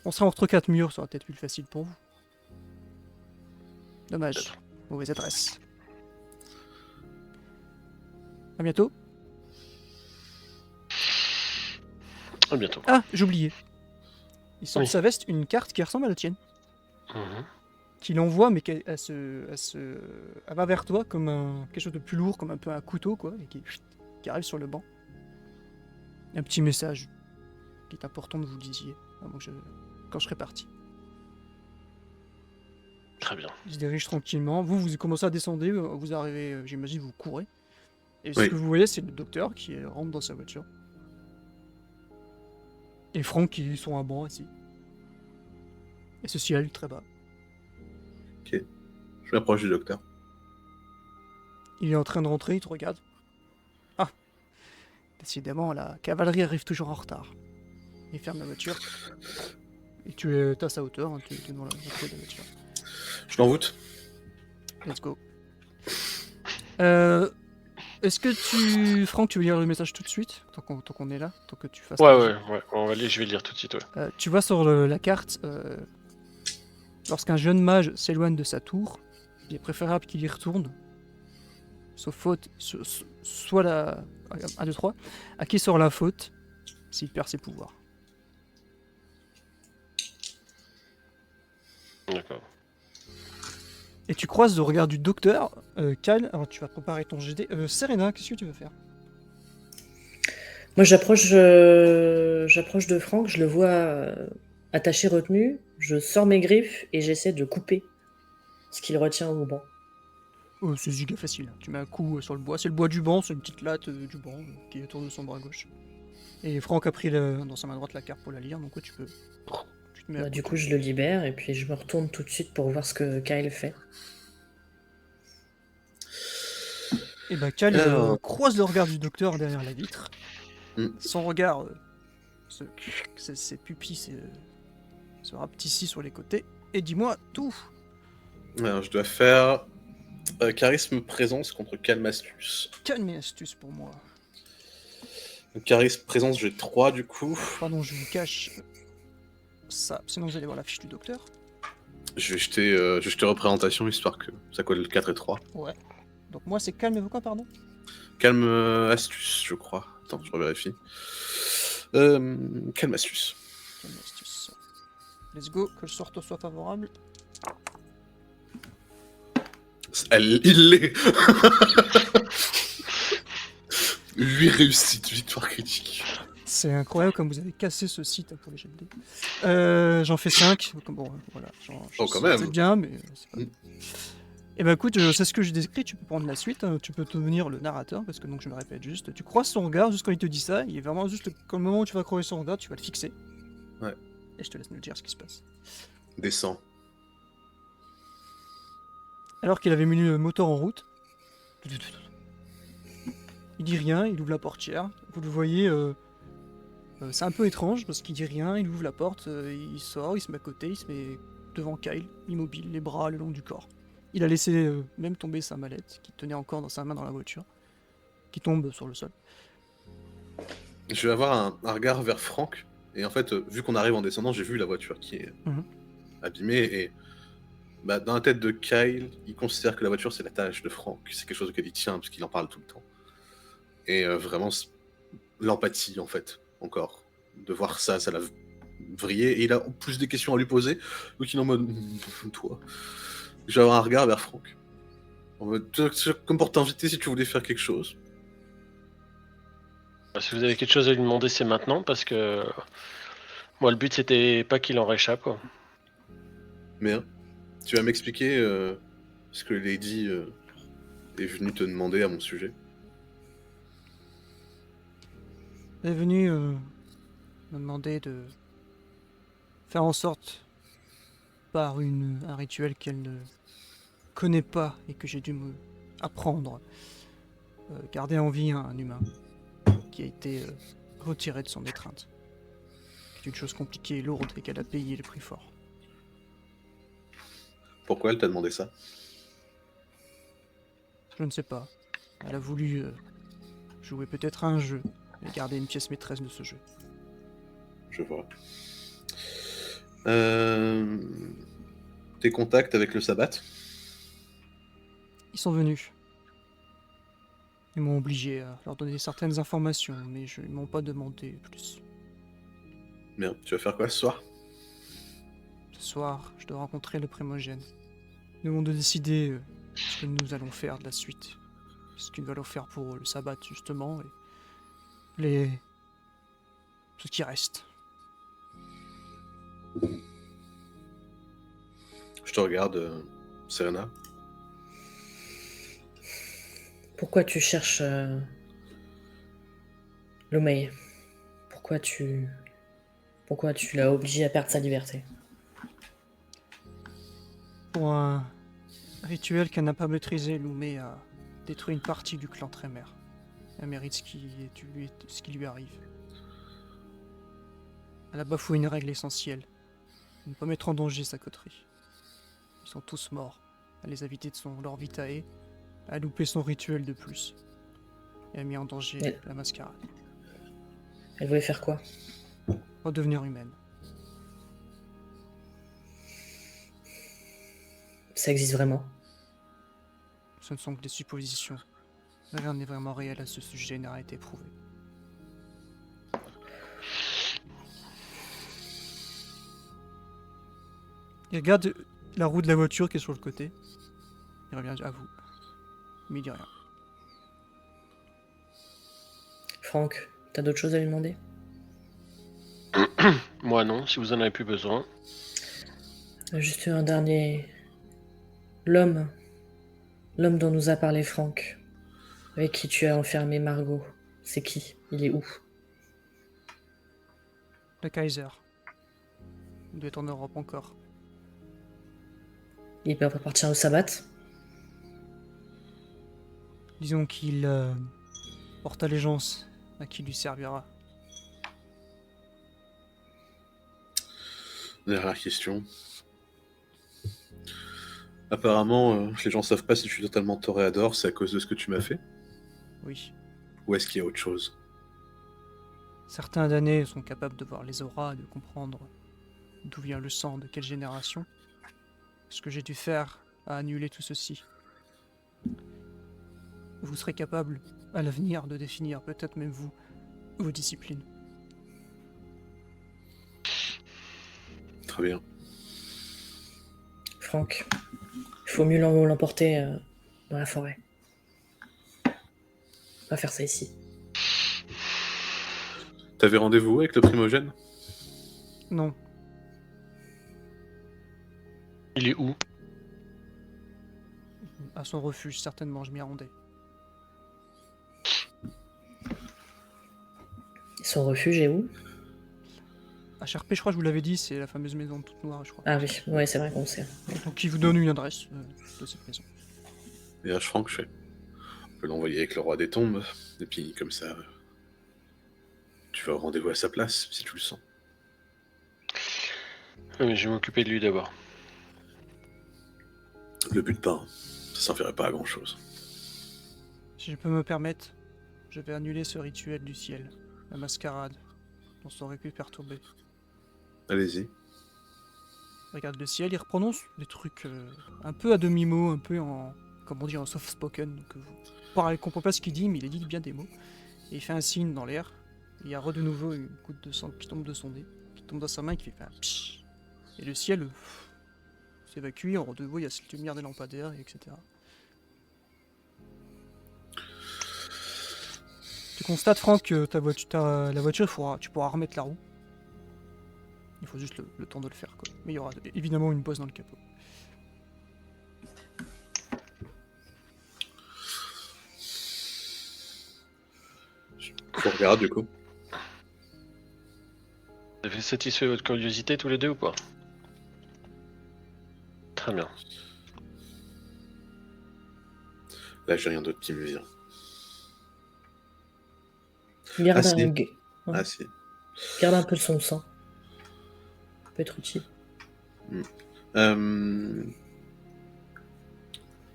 [SPEAKER 1] On sera entre quatre murs, ça aurait peut-être plus facile pour vous. Dommage, mauvaise adresse. À bientôt.
[SPEAKER 3] À bientôt.
[SPEAKER 1] Ah, j'ai oublié. Il sort de sa veste une carte qui ressemble à la tienne. Qu'il envoie, mais elle va vers toi comme quelque chose de plus lourd, comme un peu un couteau, quoi, et qui arrive sur le banc. Un petit message qui est important que vous lisiez quand je serai parti.
[SPEAKER 3] Très bien.
[SPEAKER 1] Il se dirige tranquillement. Vous commencez à descendre, vous arrivez, j'imagine, vous courez. Et ce
[SPEAKER 2] Oui.
[SPEAKER 1] que vous voyez, c'est le docteur qui rentre dans sa voiture. Et Franck qui sont à banc assis. Et ce ciel très bas.
[SPEAKER 2] Ok. Je m'approche du docteur.
[SPEAKER 1] Il est en train de rentrer, il te regarde. Ah, décidément, la cavalerie arrive toujours en retard. Il ferme la voiture. Et tu es à sa hauteur, hein, tu es dans la clé de la voiture.
[SPEAKER 2] Je m'envoûte.
[SPEAKER 1] Let's go. Est-ce que Franck, tu veux lire le message tout de suite, tant qu'on est là, tant que tu fasses.
[SPEAKER 3] Ouais. Je vais le lire tout de suite. Ouais.
[SPEAKER 1] Tu vois sur la carte, lorsqu'un jeune mage s'éloigne de sa tour, il est préférable qu'il y retourne, sauf faute, soit la 1, 2, 3, à qui sort la faute s'il perd ses pouvoirs.
[SPEAKER 3] D'accord.
[SPEAKER 1] Et tu croises le regard du docteur, Kyle, alors tu vas préparer ton GD. Serena, qu'est-ce que tu veux faire?
[SPEAKER 4] Moi, j'approche de Franck, je le vois attaché, retenu, je sors mes griffes et j'essaie de couper ce qu'il retient au banc.
[SPEAKER 1] Oh, c'est giga facile. Tu mets un coup sur le bois. C'est le bois du banc, c'est une petite latte du banc qui est autour de son bras gauche. Et Franck a pris dans sa main droite la carte pour la lire, donc tu peux. Tu te mets à
[SPEAKER 4] Du
[SPEAKER 1] côté.
[SPEAKER 4] coup, je le libère et puis je me retourne tout de suite pour voir ce que Kyle fait.
[SPEAKER 1] Et bah, Kyle
[SPEAKER 2] Alors.
[SPEAKER 1] croise le regard du docteur derrière la vitre.
[SPEAKER 2] Mm.
[SPEAKER 1] Son regard, ses pupilles se rapetissent sur les côtés. Et dis-moi tout.
[SPEAKER 2] Alors, je dois faire charisme présence contre calme astuce.
[SPEAKER 1] Calme et astuce pour moi.
[SPEAKER 2] Donc, charisme présence, j'ai 3 du coup.
[SPEAKER 1] Pardon, je vous cache ça. Sinon, vous allez voir la fiche du docteur.
[SPEAKER 2] Je vais jeter représentation histoire que ça colle 4 et 3.
[SPEAKER 1] Ouais. Donc moi, c'est calme et quoi, pardon?
[SPEAKER 2] Calme astuce, je crois. Attends, je revérifie. Calme astuce.
[SPEAKER 1] Calme et astuce. Let's go, que le sort soit favorable.
[SPEAKER 2] Il l'est. 8 réussites, victoire critique.
[SPEAKER 1] C'est incroyable comme vous avez cassé ce site pour les jets de dés. J'en fais 5. Bon, voilà.
[SPEAKER 2] Quand même.
[SPEAKER 1] C'est bien, mais c'est pas...
[SPEAKER 2] Mm.
[SPEAKER 1] Eh ben écoute, c'est ce que j'ai décrit, tu peux prendre la suite, hein, tu peux devenir le narrateur, parce que donc je me répète juste, tu croises son regard juste quand il te dit ça, il est vraiment juste comme le moment où tu vas croiser son regard, tu vas le fixer.
[SPEAKER 2] Ouais.
[SPEAKER 1] Et je te laisse nous dire ce qui se passe.
[SPEAKER 2] Descends.
[SPEAKER 1] Alors qu'il avait mis le moteur en route, il dit rien, il ouvre la portière, vous le voyez, c'est un peu étrange parce qu'il dit rien, il ouvre la porte, il sort, il se met à côté, il se met devant Kyle, immobile, les bras le long du corps. Il a laissé même tomber sa mallette, qu'il tenait encore dans sa main dans la voiture, qui tombe sur le sol.
[SPEAKER 2] Je vais avoir un regard vers Franck, et en fait, vu qu'on arrive en descendant, j'ai vu la voiture qui est abîmée, et bah, dans la tête de Kyle, il considère que la voiture c'est la tâche de Franck, c'est quelque chose auquel il tient, parce qu'il en parle tout le temps. Et vraiment, l'empathie en fait, encore. De voir ça l'a vrillé, et il a plus des questions à lui poser, donc il est en mode, toi... Je vais avoir un regard vers Franck. En mode, comme pour t'inviter si tu voulais faire quelque chose.
[SPEAKER 3] Si vous avez quelque chose à lui demander, c'est maintenant, parce que moi, le but, c'était pas qu'il en réchappe, quoi.
[SPEAKER 2] Mais tu vas m'expliquer ce que Lady est venue te demander à mon sujet.
[SPEAKER 1] Elle est venue me demander de faire en sorte, par un rituel qu'elle ne connaît pas et que j'ai dû me apprendre, garder en vie un humain qui a été retiré de son étreinte. C'est une chose compliquée et lourde et qu'elle a payé le prix fort.
[SPEAKER 2] Pourquoi elle t'a demandé ça?
[SPEAKER 1] Je ne sais pas. Elle a voulu jouer peut-être à un jeu et garder une pièce maîtresse de ce jeu.
[SPEAKER 2] Je vois. Tes contacts avec le sabbat?
[SPEAKER 1] Ils sont venus. Ils m'ont obligé à leur donner certaines informations, mais ils m'ont pas demandé plus.
[SPEAKER 2] Bien, tu vas faire quoi ce soir?
[SPEAKER 1] Ce soir, je dois rencontrer le primogène. Nous devons décider ce que nous allons faire de la suite. Ce qu'il va leur faire pour le sabbat, justement, et ce qui reste.
[SPEAKER 2] Je te regarde, Serena.
[SPEAKER 4] Pourquoi tu cherches Lomei? Pourquoi tu l'as obligé à perdre sa liberté?
[SPEAKER 1] Pour un rituel qu'elle n'a pas maîtrisé, Lumé a détruit une partie du clan Trémer. Elle mérite ce qui lui arrive. Elle a bafoué une règle essentielle. Ne pas mettre en danger sa coterie. Ils sont tous morts. Elle les a vidés de leur vitae, a loupé son rituel de plus. Et a mis en danger la mascarade.
[SPEAKER 4] Elle voulait faire quoi?
[SPEAKER 1] Redevenir humaine.
[SPEAKER 4] Ça existe vraiment?
[SPEAKER 1] Ce ne sont que des suppositions. Rien n'est vraiment réel à ce sujet, n'a été prouvé. Il regarde la roue de la voiture qui est sur le côté. Il revient à vous. Mais il dit rien.
[SPEAKER 4] Franck, t'as d'autres choses à lui demander?
[SPEAKER 3] Moi non, si vous en avez plus besoin.
[SPEAKER 4] Juste un dernier... L'homme dont nous a parlé Franck, avec qui tu as enfermé Margot, c'est qui? Il est où?
[SPEAKER 1] Le Kaiser. Il doit être en Europe encore.
[SPEAKER 4] Il peut pas partir au sabbat?
[SPEAKER 1] Disons qu'il porte allégeance à qui lui servira.
[SPEAKER 2] Dernière question. Apparemment, les gens savent pas si je suis totalement toréador, c'est à cause de ce que tu m'as fait?
[SPEAKER 1] Oui.
[SPEAKER 2] Ou est-ce qu'il y a autre chose?
[SPEAKER 1] Certains damnés sont capables de voir les auras, de comprendre d'où vient le sang, de quelle génération. Ce que j'ai dû faire a annulé tout ceci. Vous serez capable, à l'avenir, de définir, peut-être même vous, vos disciplines.
[SPEAKER 2] Très bien.
[SPEAKER 4] Franck, il faut mieux l'emporter dans la forêt. Pas faire ça ici.
[SPEAKER 2] T'avais rendez-vous avec le primogène?
[SPEAKER 1] Non.
[SPEAKER 3] Il est où?
[SPEAKER 1] À son refuge, certainement, je m'y rendais.
[SPEAKER 4] Son refuge est où?
[SPEAKER 1] HRP, je crois que je vous l'avais dit, c'est la fameuse maison toute noire, je crois.
[SPEAKER 4] Ah oui, ouais, c'est vrai qu'on sait.
[SPEAKER 1] Donc il vous donne une adresse de cette maison.
[SPEAKER 2] Et là, Franck, je fais. On peut l'envoyer avec le roi des tombes, et puis comme ça, tu vas au rendez-vous à sa place, si tu le sens.
[SPEAKER 3] Ouais, mais je vais m'occuper de lui d'abord.
[SPEAKER 2] Le but pas, hein. Ça servirait pas à grand-chose.
[SPEAKER 1] Si je peux me permettre, je vais annuler ce rituel du ciel, la mascarade, dont ça aurait pu perturber.
[SPEAKER 2] Allez-y.
[SPEAKER 1] Regarde le ciel, il prononce des trucs un peu à demi-mot, un peu en, comment dire, en soft-spoken. Donc vous comprenez pas ce qu'il dit, mais il dit bien des mots. Et il fait un signe dans l'air. Il y a de nouveau une goutte de sang qui tombe de son nez, qui tombe dans sa main, qui fait un psh. Et le ciel s'évacue, en de nouveau il y a cette lumière des lampadaires, etc. Tu constates, Franck, que la voiture, tu pourras remettre la roue. Il faut juste le temps de le faire, quoi. Mais il y aura évidemment une pause dans le capot.
[SPEAKER 2] Je regarde du coup.
[SPEAKER 3] Vous avez satisfait votre curiosité tous les deux ou pas? Très bien.
[SPEAKER 2] Là, j'ai rien d'autre qui me vient.
[SPEAKER 4] Garde,
[SPEAKER 2] Ah, si.
[SPEAKER 4] Ouais.
[SPEAKER 2] Ah si.
[SPEAKER 4] Garde un peu de son sang. Ça peut être utile.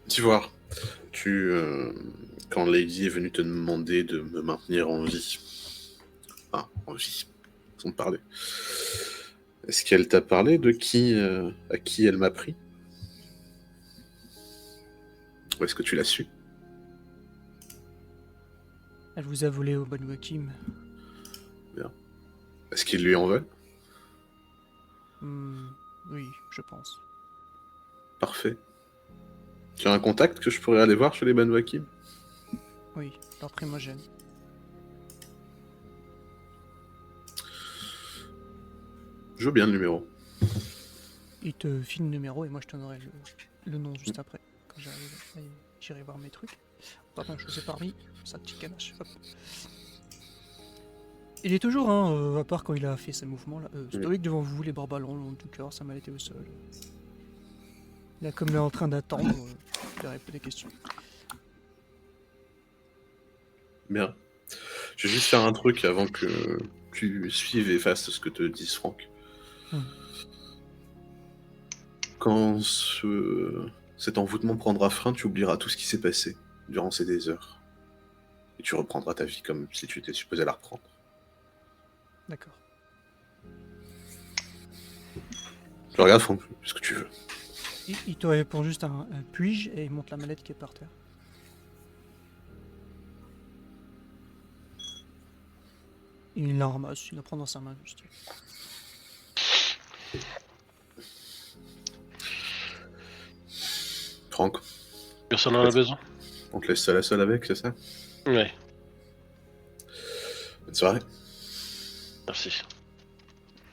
[SPEAKER 2] T'Ivoire, quand Lady est venue te demander de me maintenir en vie, enfin, en vie, sans te parler, est-ce qu'elle t'a parlé de à qui elle m'a pris? Ou est-ce que tu l'as su?
[SPEAKER 1] Elle vous a volé au Banu Hakim.
[SPEAKER 2] Bien. Est-ce qu'il lui en veut?
[SPEAKER 1] Oui, je pense.
[SPEAKER 2] Parfait. Tu as un contact que je pourrais aller voir chez les Banu Hakim?
[SPEAKER 1] Oui, leur primogène.
[SPEAKER 2] Je veux bien le numéro.
[SPEAKER 1] Il te file le numéro et moi je te donnerai le nom juste après. Quand j'irai voir mes trucs. Pardon, je vous ai parmi. Ça, petit ganache. Hop. Il est toujours, à part quand il a fait ses mouvements là, stoïque devant vous, les bras ballants le long du cœur, sa mallette est au sol. Il est comme là en train d'attendre, il répond des questions.
[SPEAKER 2] Bien. Je vais juste faire un truc avant que tu suives et fasses ce que te dise Franck. Quand cet envoûtement prendra fin, tu oublieras tout ce qui s'est passé durant ces des heures. Et tu reprendras ta vie comme si tu étais supposé la reprendre.
[SPEAKER 1] D'accord.
[SPEAKER 2] Je regarde Franck, ce que tu veux.
[SPEAKER 1] Il te répond juste un puis-je et il monte la mallette qui est par terre. Il la ramasse, il la prend dans sa main juste.
[SPEAKER 2] Franck,
[SPEAKER 3] Personne n'en a besoin?
[SPEAKER 2] on te laisse seul à seul avec, c'est ça?
[SPEAKER 3] Ouais,
[SPEAKER 2] Bonne soirée.
[SPEAKER 3] merci.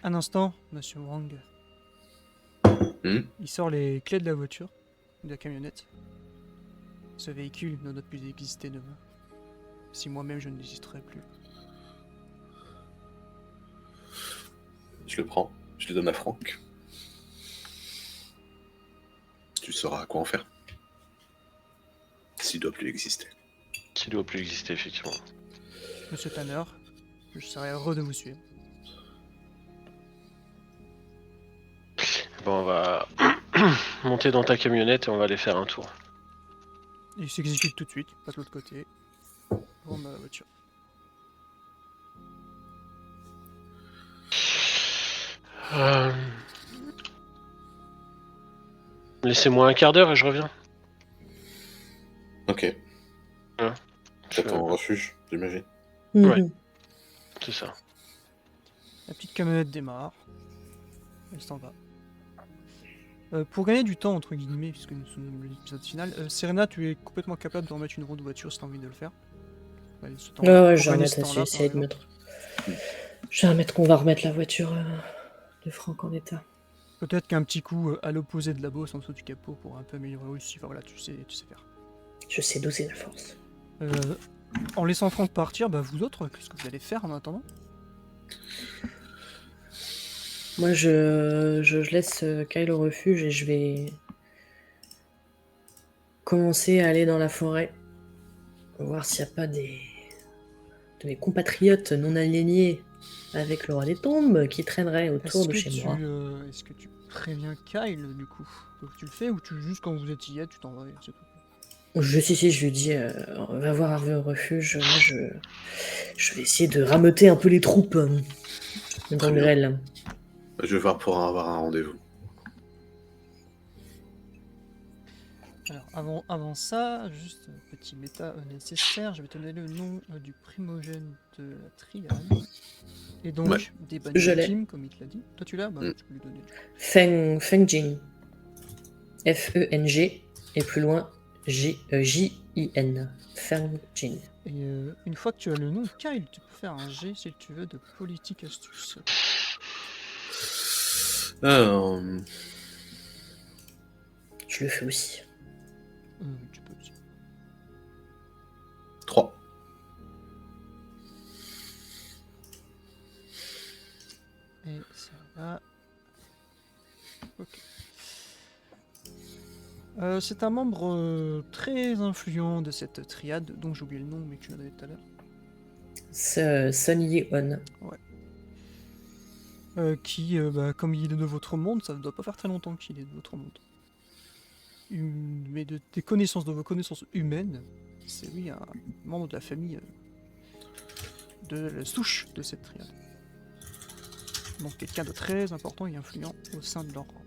[SPEAKER 1] Un instant, monsieur Wang. Il sort les clés de la voiture, de la camionnette. Ce véhicule ne doit plus exister demain. Si moi-même je n'existerai plus.
[SPEAKER 2] Je le prends, je le donne à Franck. Tu sauras à quoi en faire. S'il doit plus exister.
[SPEAKER 3] S'il doit plus exister, effectivement.
[SPEAKER 1] Monsieur Tanner, je serais heureux de vous suivre.
[SPEAKER 3] Bon, on va monter dans ta camionnette et on va aller faire un tour.
[SPEAKER 1] Il s'exécute tout de suite, il passe de l'autre côté. Rentre dans la voiture.
[SPEAKER 3] Laissez-moi un quart d'heure et je reviens.
[SPEAKER 2] Ok.
[SPEAKER 3] Hein,
[SPEAKER 2] J'attends au refuge, j'imagine.
[SPEAKER 3] Ouais. C'est ça.
[SPEAKER 1] La petite camionnette démarre. Elle s'en va. Pour gagner du temps, entre guillemets, puisque nous sommes dans l'épisode final, Serena, tu es complètement capable de remettre une roue de voiture si tu as envie de le faire.
[SPEAKER 4] Ouais, je vais remettre, essayer de mettre. Je vais admettre qu'on va remettre la voiture de Franck en état.
[SPEAKER 1] Peut-être qu'un petit coup à l'opposé de la bosse en dessous du capot pour un peu améliorer aussi. Enfin, voilà, tu sais faire.
[SPEAKER 4] Je sais doser la force.
[SPEAKER 1] En laissant Franck partir, bah vous autres, qu'est-ce que vous allez faire en attendant?
[SPEAKER 4] Moi, je laisse Kyle au refuge et je vais commencer à aller dans la forêt, voir s'il n'y a pas de mes compatriotes non alignés avec le roi des tombes qui traîneraient autour de chez moi.
[SPEAKER 1] Est-ce que tu préviens Kyle du coup? Donc, tu le fais ou juste quand vous êtes hier, tu t'en vas, c'est tout?
[SPEAKER 4] Je lui dis, va voir Harvey au refuge. Moi, je vais essayer de rameuter un peu les troupes de
[SPEAKER 2] Très bien.
[SPEAKER 4] Gangrel.
[SPEAKER 2] Je vais voir pour avoir un rendez-vous.
[SPEAKER 1] Alors, avant ça, juste un petit méta nécessaire, je vais te donner le nom du primogène de la triade. Et donc,
[SPEAKER 2] Ouais.
[SPEAKER 1] des bannies
[SPEAKER 4] Je l'ai.
[SPEAKER 1] ultimes, comme il te l'a dit. Toi, tu l'as? Bah, tu peux lui donner.
[SPEAKER 4] Feng-Jin. F-E-N-G. Et plus loin, J-I-N. Feng-Jin.
[SPEAKER 1] Et une fois que tu as le nom, Kyle, tu peux faire un G si tu veux de politique astuce.
[SPEAKER 4] Je le fais aussi.
[SPEAKER 1] Tu peux aussi.
[SPEAKER 2] 3.
[SPEAKER 1] Et ça va. Ok. C'est un membre très influent de cette triade, dont j'ai oublié le nom, mais que tu l'as donné tout à l'heure.
[SPEAKER 4] Sun Yi-on.
[SPEAKER 1] Ouais. Qui, comme il est de votre monde, ça ne doit pas faire très longtemps qu'il est de votre monde. Mais de vos connaissances humaines, c'est lui un membre de la famille de la souche de cette triade. Donc quelqu'un de très important et influent au sein de leur rang.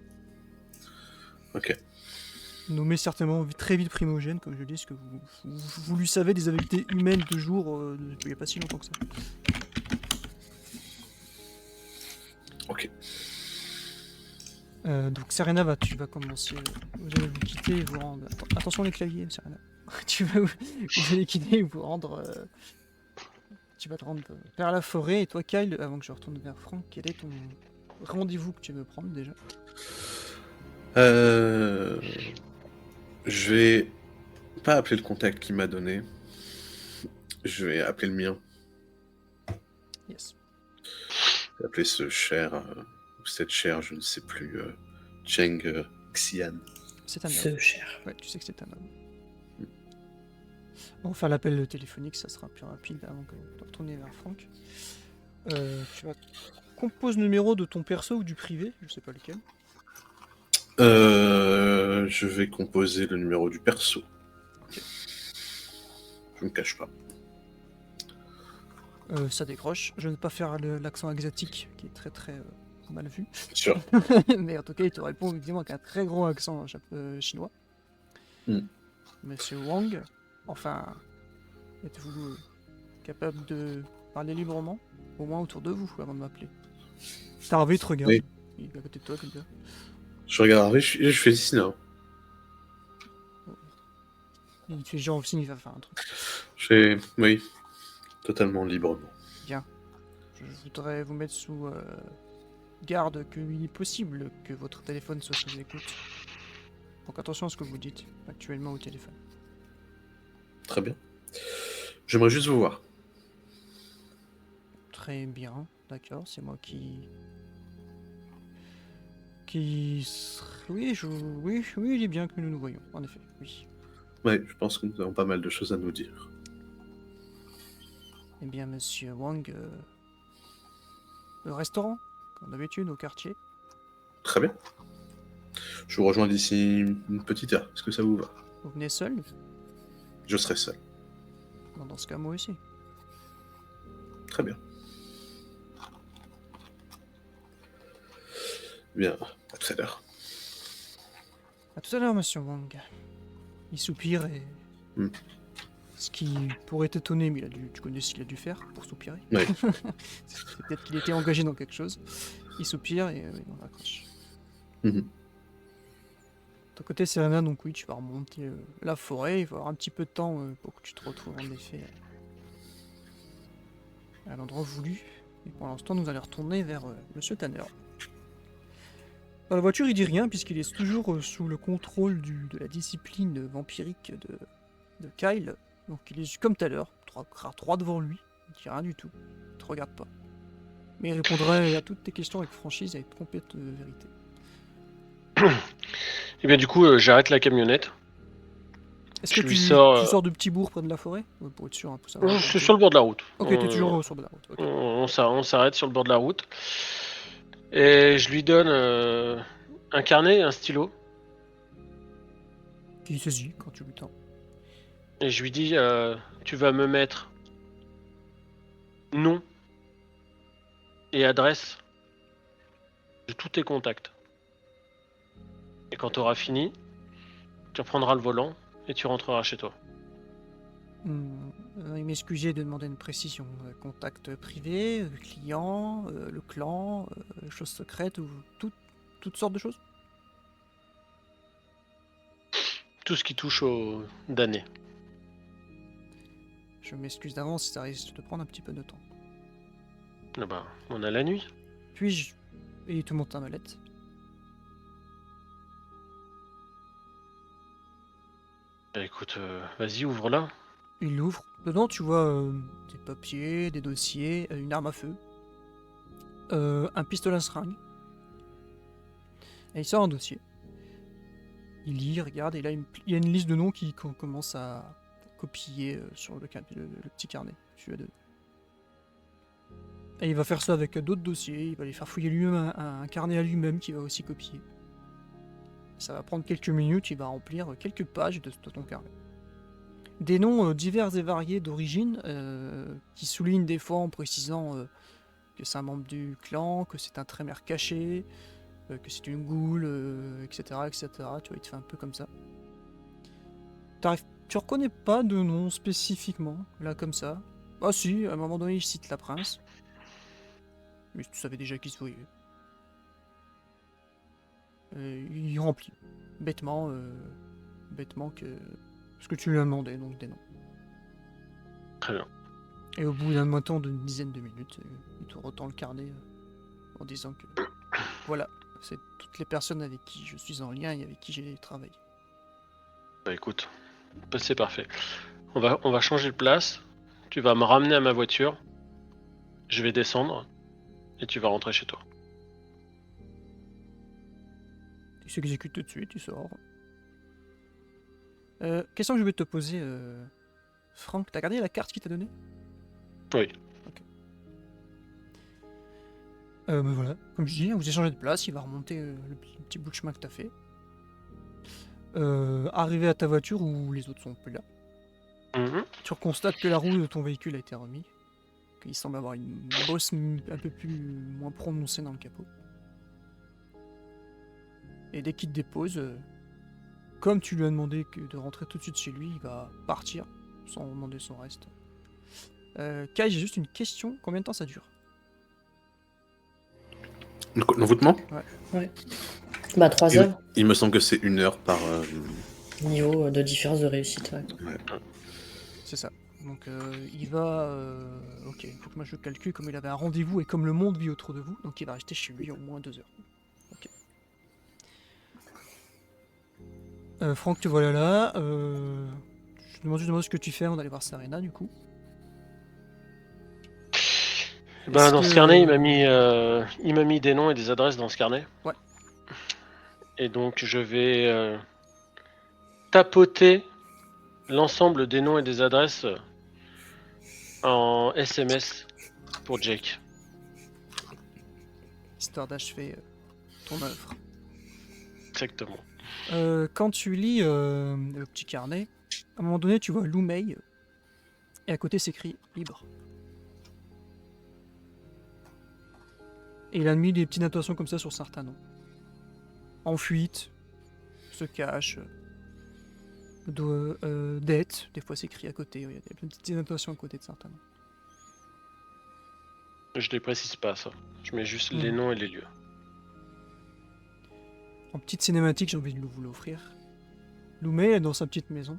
[SPEAKER 2] Ok.
[SPEAKER 1] Nommé certainement très vite primogène, comme je dis, ce que vous lui savez des habiletés humaines de jour, il n'y a pas si longtemps que ça.
[SPEAKER 2] Ok.
[SPEAKER 1] Donc Serena, tu vas commencer, vous allez vous quitter et vous rendre... Attention les claviers, Serena. Vous allez quitter et vous rendre... tu vas te rendre vers la forêt, et toi Kyle, avant que je retourne vers Franck, quel est ton rendez-vous que tu veux prendre déjà?
[SPEAKER 2] Je vais pas appeler le contact qu'il m'a donné. Je vais appeler le mien.
[SPEAKER 1] Yes.
[SPEAKER 2] Je vais appeler ce cher, ou cette chère, je ne sais plus, Cheng Xian.
[SPEAKER 1] C'est un homme.
[SPEAKER 4] Ce cher.
[SPEAKER 1] Ouais, tu sais que c'est un homme. On va faire l'appel téléphonique, ça sera plus rapide avant de retourner vers Franck. Tu vas compose le numéro de ton perso ou du privé, je sais pas lequel.
[SPEAKER 2] Je vais composer le numéro du perso.
[SPEAKER 1] Ok.
[SPEAKER 2] Je me cache pas.
[SPEAKER 1] Ça décroche. Je ne vais pas faire l'accent asiatique qui est très très mal vu.
[SPEAKER 2] Sûr.
[SPEAKER 1] Mais en tout cas, il te répond évidemment avec un très gros accent chinois. Monsieur Wang, enfin, êtes-vous capable de parler librement, au moins autour de vous, avant de m'appeler? Harvey te regarde.
[SPEAKER 2] Oui.
[SPEAKER 1] Il est à côté de toi comme ça.
[SPEAKER 2] Je regarde Harvey, je fais ici là.
[SPEAKER 1] Il fait genre signe, il va faire un truc.
[SPEAKER 2] Oui, totalement librement.
[SPEAKER 1] Bien. Je voudrais vous mettre sous garde qu'il est possible que votre téléphone soit sous écoute. Donc attention à ce que vous dites actuellement au téléphone.
[SPEAKER 2] Très bien. J'aimerais juste vous voir.
[SPEAKER 1] Très bien, d'accord, c'est moi qui... Oui, il est bien que nous nous voyons, en effet, oui.
[SPEAKER 2] Ouais, je pense que nous avons pas mal de choses à nous dire.
[SPEAKER 1] Eh bien, monsieur Wang, le restaurant, comme d'habitude, au quartier.
[SPEAKER 2] Très bien. Je vous rejoins d'ici une petite heure. Est-ce que ça vous va?
[SPEAKER 1] Vous venez seul?
[SPEAKER 2] Je serai seul.
[SPEAKER 1] Bon, dans ce cas, moi aussi.
[SPEAKER 2] Très bien. Bien, à tout à l'heure.
[SPEAKER 1] À tout à l'heure, monsieur Wang. Il soupire et... Ce qui pourrait t'étonner, mais tu connais ce qu'il a dû faire pour soupirer.
[SPEAKER 2] Oui.
[SPEAKER 1] C'est peut-être qu'il était engagé dans quelque chose. Il soupire et on raccroche. De ton côté, Serena, donc oui, tu vas remonter la forêt. Il va y avoir un petit peu de temps pour que tu te retrouves en effet à l'endroit voulu. Et pour l'instant, nous allons retourner vers Monsieur Tanner. Dans la voiture, il dit rien puisqu'il est toujours sous le contrôle de la discipline vampirique de Kyle. Donc il est comme tout à l'heure, droit devant lui, il dit rien du tout, il te regarde pas. Mais il répondrait à toutes tes questions avec franchise et avec complète vérité.
[SPEAKER 3] Et bien du coup, j'arrête la camionnette.
[SPEAKER 1] Est-ce que
[SPEAKER 3] Je lui
[SPEAKER 1] tu
[SPEAKER 3] sors,
[SPEAKER 1] sors de petits bourgs près de la forêt? Pour être sûr, un peu ça.
[SPEAKER 3] C'est sur le bord de la route.
[SPEAKER 1] Ok, t'es toujours sur le bord de la route. Ok.
[SPEAKER 3] On s'arrête sur le bord de la route. Et je lui donne un carnet et un stylo.
[SPEAKER 1] Qui saisit quand tu lui tends.
[SPEAKER 3] Et je lui dis, tu vas me mettre nom et adresse de tous tes contacts. Et quand tu auras fini, tu reprendras le volant et tu rentreras chez toi.
[SPEAKER 1] Il m'excusait de demander une précision. Contact privé, client, le clan, choses secrètes ou toutes sortes de choses?
[SPEAKER 3] Tout ce qui touche aux damnés.
[SPEAKER 1] Je m'excuse d'avance si ça risque de prendre un petit peu de temps.
[SPEAKER 3] Ah bah, on a la nuit.
[SPEAKER 1] Puis-je... Et il te montre ta mallette.
[SPEAKER 3] Bah, écoute, vas-y, ouvre-la.
[SPEAKER 1] Il l'ouvre. Dedans, tu vois des papiers, des dossiers, une arme à feu, un pistolet à seringue. Et il sort un dossier. Il lit, regarde, et là, il y a une liste de noms qu'on commence à copier sur le petit carnet. Et il va faire ça avec d'autres dossiers. Il va les faire fouiller lui-même un carnet à lui-même qu'il va aussi copier. Ça va prendre quelques minutes, il va remplir quelques pages de ton carnet. Des noms divers et variés d'origine, qui soulignent des fois en précisant que c'est un membre du clan, que c'est un trémère caché, que c'est une goule, etc., etc. Tu vois, il te fait un peu comme ça. Tu reconnais pas de nom spécifiquement, là comme ça. Ah si, à un moment donné, il cite la prince. Mais tu savais déjà qui se voyait. Il remplit. Bêtement que... Ce que tu lui as demandé, donc des noms.
[SPEAKER 3] Très bien.
[SPEAKER 1] Et au bout d'un temps d'une dizaine de minutes, il te retend le carnet en disant que... Voilà, c'est toutes les personnes avec qui je suis en lien et avec qui j'ai travaillé.
[SPEAKER 3] Bah écoute, c'est parfait. On va changer de place. Tu vas me ramener à ma voiture. Je vais descendre. Et tu vas rentrer chez toi.
[SPEAKER 1] Il s'exécute tout de suite, il sort. Question que je vais te poser, Franck, t'as gardé la carte qu'il t'a donnée?
[SPEAKER 3] Oui.
[SPEAKER 1] Ok. Ben voilà, comme je dis, vous échangez de place, il va remonter le petit bout de chemin que t'as fait. Arrivé à ta voiture où les autres sont plus là. Tu constates que la roue de ton véhicule a été remise. Qu'il semble avoir une bosse un peu moins prononcée dans le capot. Et dès qu'il te dépose, comme tu lui as demandé de rentrer tout de suite chez lui, il va partir sans demander son reste. Kai, j'ai juste une question, combien de temps ça dure?
[SPEAKER 2] L'envoûtement?
[SPEAKER 4] Ouais. Bah 3 heures.
[SPEAKER 2] Il me semble que c'est 1 heure par...
[SPEAKER 4] Niveau de différence de réussite, ouais.
[SPEAKER 1] C'est ça. Donc il va... Ok, il faut que moi je le calcule, comme il avait un rendez-vous et comme le monde vit autour de vous, donc il va rester chez lui au moins 2 heures. Ok. Franck, te voilà là. Je te demande juste ce que tu fais avant d'aller voir Serena, du coup.
[SPEAKER 3] Ben, dans ce carnet, il m'a mis des noms et des adresses dans ce carnet.
[SPEAKER 1] Ouais.
[SPEAKER 3] Et donc, je vais tapoter l'ensemble des noms et des adresses en SMS pour Jake.
[SPEAKER 1] Histoire d'achever ton œuvre.
[SPEAKER 3] Exactement.
[SPEAKER 1] Quand tu lis le petit carnet, à un moment donné, tu vois Lou Mei, et à côté s'écrit libre. Et il a mis des petites notations comme ça sur certains noms. En fuite, se cache, dette, des fois c'est écrit à côté, il y a des petites notations à côté de certains noms.
[SPEAKER 3] Je les précise pas, ça. Je mets juste les noms et les lieux.
[SPEAKER 1] En petite cinématique, j'ai envie de vous l'offrir. Lou Mei est dans sa petite maison.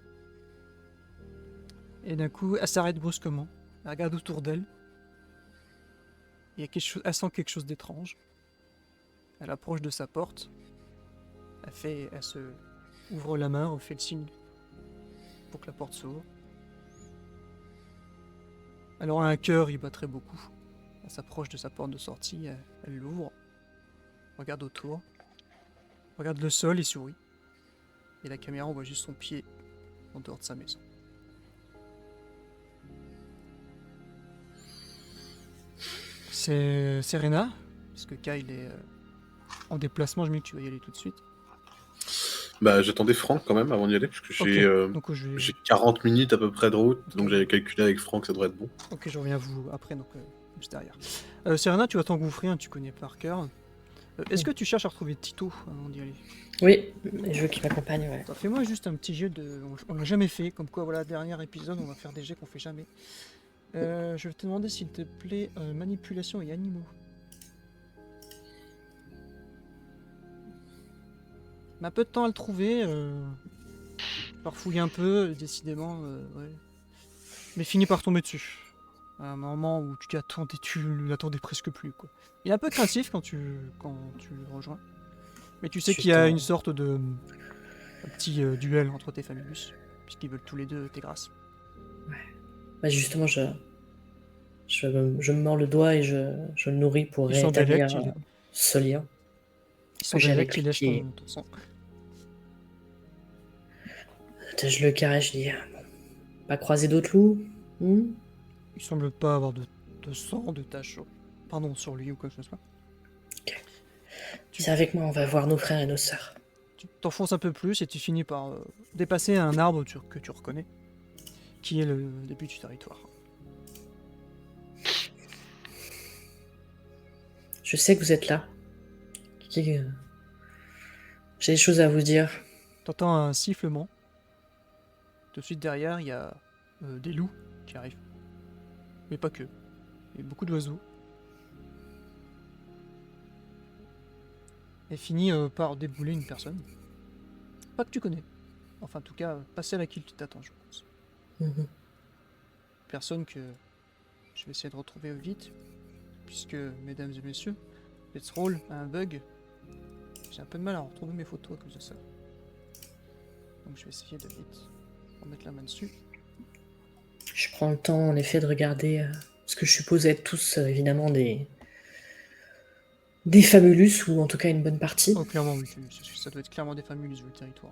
[SPEAKER 1] Et d'un coup, elle s'arrête brusquement. Elle regarde autour d'elle. il y a quelque chose, elle sent quelque chose d'étrange. Elle approche de sa porte. Elle se ouvre la main, refait le signe pour que la porte s'ouvre. Alors un cœur, il battrait beaucoup. Elle s'approche de sa porte de sortie, elle l'ouvre, regarde autour, regarde le sol et sourit. Et la caméra, on voit juste son pied en dehors de sa maison. C'est Serena, parce que Kyle est en déplacement, je me dis que tu vas y aller tout de suite.
[SPEAKER 2] Bah, j'attendais Franck quand même avant d'y aller, parce que j'ai
[SPEAKER 1] Donc
[SPEAKER 2] j'ai 40 minutes à peu près de route,
[SPEAKER 1] Ok.
[SPEAKER 2] donc j'avais calculé avec Franck, ça devrait être bon.
[SPEAKER 1] Ok, je reviens à vous après, donc juste derrière. Serena, tu vas t'engouffrer, hein, tu connais par cœur. Est-ce que tu cherches à retrouver Tito avant d'y aller?
[SPEAKER 4] Oui, je veux qu'il m'accompagne, ouais.
[SPEAKER 1] Attends, fais-moi juste un petit jet de... On l'a jamais fait, comme quoi, voilà, dernier épisode, on va faire des jets qu'on fait jamais. Je vais te demander, s'il te plaît, manipulation et animaux. On a peu de temps à le trouver. Je farfouille un peu, décidément, ouais. Mais finit par tomber dessus. À un moment où tu l'attendais presque plus, quoi. Il est un peu craintif quand tu le rejoins. Mais tu sais qu'il y a une sorte de un petit duel entre tes familles, puisqu'ils veulent tous les deux tes grâces.
[SPEAKER 4] Ouais. Bah justement, je me mords le doigt et je le nourris pour
[SPEAKER 1] Ils sont
[SPEAKER 4] rétablir
[SPEAKER 1] délectes,
[SPEAKER 4] ce lien.
[SPEAKER 1] Ils sont
[SPEAKER 4] J'avais
[SPEAKER 1] délectes, ils lèchent
[SPEAKER 4] piqué.
[SPEAKER 1] ton sang.
[SPEAKER 4] Je le caresse, je dis, pas croiser d'autres loups?
[SPEAKER 1] Il semble pas avoir de sang, de taches sur lui ou quoi que ce soit.
[SPEAKER 4] Ok. C'est avec moi, on va voir nos frères et nos sœurs.
[SPEAKER 1] Tu t'enfonces un peu plus et tu finis par dépasser un arbre que tu reconnais, qui est le début du territoire.
[SPEAKER 4] Je sais que vous êtes là. J'ai des choses à vous dire.
[SPEAKER 1] T'entends un sifflement. Tout de suite derrière, il y a des loups qui arrivent. Mais pas que. Il y a beaucoup d'oiseaux. Et finit par débouler une personne. Pas que tu connais. Enfin, en tout cas, pas celle à qui tu t'attends, je pense.
[SPEAKER 4] Mhm.
[SPEAKER 1] Personne que je vais essayer de retrouver vite. Puisque, mesdames et messieurs, Let's Roll a un bug. J'ai un peu de mal à retrouver mes photos à cause de ça. Donc je vais essayer de vite remettre la main dessus.
[SPEAKER 4] Je prends le temps, en effet, de regarder ce que je suppose être tous, évidemment, des famulus, ou en tout cas une bonne partie.
[SPEAKER 1] Oh, clairement, oui, ça doit être clairement des familles sur le territoire.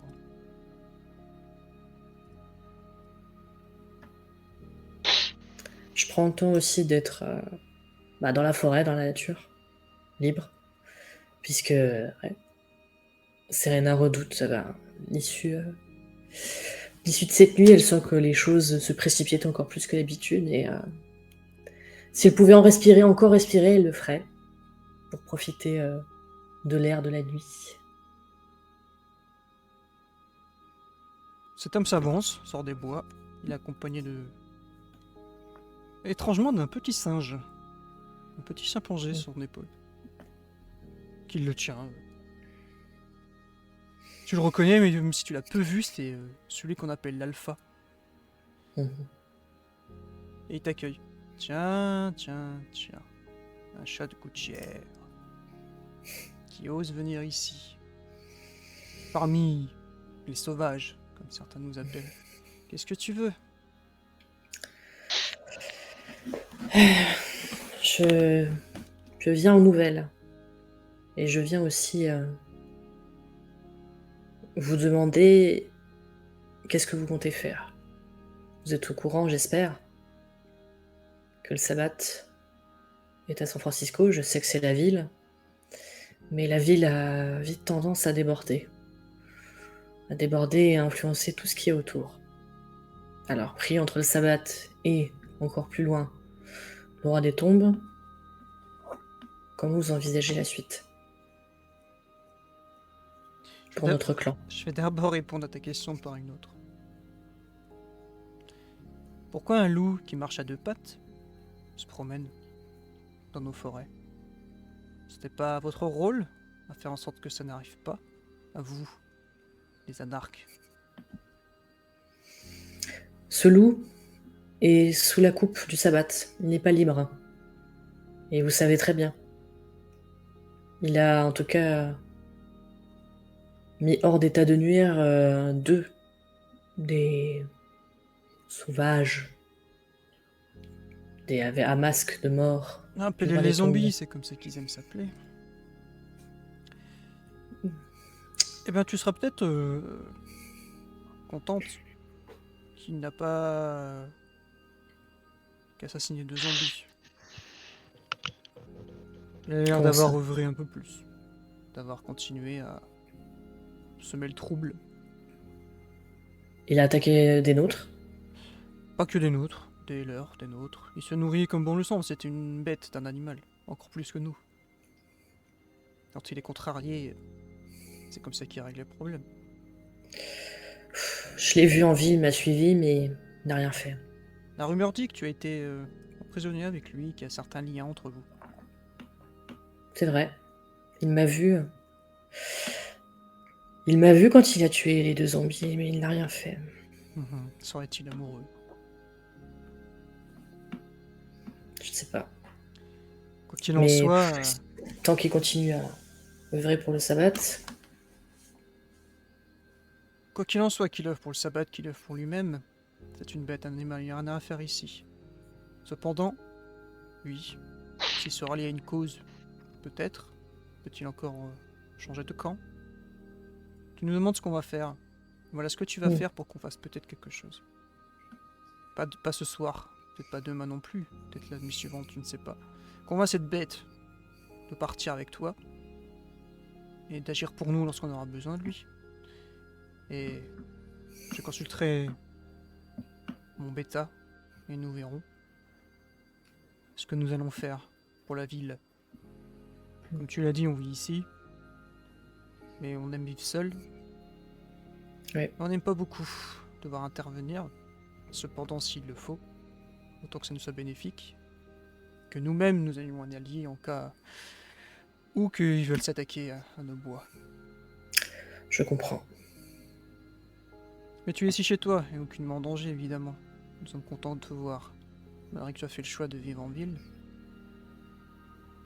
[SPEAKER 4] Je prends le temps aussi d'être dans la forêt, dans la nature, libre, puisque Serena redoute l'issue de cette nuit. Elle sent que les choses se précipitent encore plus que d'habitude, et si elle pouvait encore respirer, elle le ferait, pour profiter de l'air de la nuit.
[SPEAKER 1] Cet homme s'avance, sort des bois. Il est accompagné étrangement d'un petit singe. Un petit chimpanzé sur son épaule. Qui le tient. Tu le reconnais, mais même si tu l'as peu vu, c'est celui qu'on appelle l'alpha.
[SPEAKER 4] Mhm.
[SPEAKER 1] Et il t'accueille. Tiens. Un chat de gouttière. Qui ose venir ici. Parmi les sauvages, comme certains nous appellent. Qu'est-ce que tu veux?
[SPEAKER 4] Je viens aux nouvelles. Et je viens aussi vous demander qu'est-ce que vous comptez faire. Vous êtes au courant, j'espère, que le sabbat est à San Francisco. Je sais que c'est la ville, mais la ville a vite tendance à déborder. Et à influencer tout ce qui est autour. Alors, pris entre le sabbat et, encore plus loin, le roi des tombes, comment vous envisagez la suite pour notre clan?
[SPEAKER 1] Je vais d'abord répondre à ta question par une autre. Pourquoi un loup qui marche à deux pattes se promène dans nos forêts? C'était pas votre rôle à faire en sorte que ça n'arrive pas? À vous, les anarques.
[SPEAKER 4] Ce loup est sous la coupe du sabbat. Il n'est pas libre. Et vous savez très bien. Il a en tout cas mis hors d'état de nuire 2 des sauvages, à masque de mort.
[SPEAKER 1] Appelez les zombies, c'est comme ça qu'ils aiment s'appeler. Eh bien, tu seras peut-être contente qu'il n'a pas qu'assassiné 2 zombies. Il a l'air
[SPEAKER 4] Comment
[SPEAKER 1] d'avoir
[SPEAKER 4] ça?
[SPEAKER 1] œuvré un peu plus, d'avoir continué à semer le trouble.
[SPEAKER 4] Il a attaqué des nôtres?
[SPEAKER 1] Pas que des nôtres, des leurs, des nôtres. Il se nourrit comme bon le semble, c'est une bête d'un animal, encore plus que nous. Quand il est contrarié, c'est comme ça qu'il règle les problèmes.
[SPEAKER 4] Je l'ai vu en vie, il m'a suivi, mais il n'a rien fait.
[SPEAKER 1] La rumeur dit que tu as été emprisonné avec lui, qu'il y a certains liens entre vous.
[SPEAKER 4] C'est vrai. Il m'a vu. Il m'a vu quand il a tué les 2 zombies, mais il n'a rien fait.
[SPEAKER 1] Serait-il amoureux?
[SPEAKER 4] Je ne sais pas.
[SPEAKER 1] Quoi qu'il en
[SPEAKER 4] Mais
[SPEAKER 1] soit,
[SPEAKER 4] tant qu'il continue à œuvrer pour le sabbat,
[SPEAKER 1] qu'il œuvre pour le sabbat, qu'il œuvre pour lui-même, c'est une bête, un animal, il n'y a rien à faire ici. Cependant, oui, s'il se rallie à une cause, peut-être, peut-il encore changer de camp? Tu nous demandes ce qu'on va faire. Voilà ce que tu vas faire pour qu'on fasse peut-être quelque chose. Pas ce soir, peut-être pas demain non plus, peut-être la nuit suivante, je ne sais pas. Convainc cette bête de partir avec toi et d'agir pour nous lorsqu'on aura besoin de lui. Et je consulterai mon bêta et nous verrons ce que nous allons faire pour la ville. Comme tu l'as dit, on vit ici, mais on aime vivre seul.
[SPEAKER 4] Ouais.
[SPEAKER 1] On n'aime pas beaucoup devoir intervenir, cependant s'il le faut, autant que ça nous soit bénéfique, que nous-mêmes nous ayons un allié en cas où qu'ils veulent s'attaquer à nos bois.
[SPEAKER 4] je comprends.
[SPEAKER 1] Mais tu es ici chez toi, et aucunement en danger évidemment. Nous sommes contents de te voir, malgré que tu as fait le choix de vivre en ville.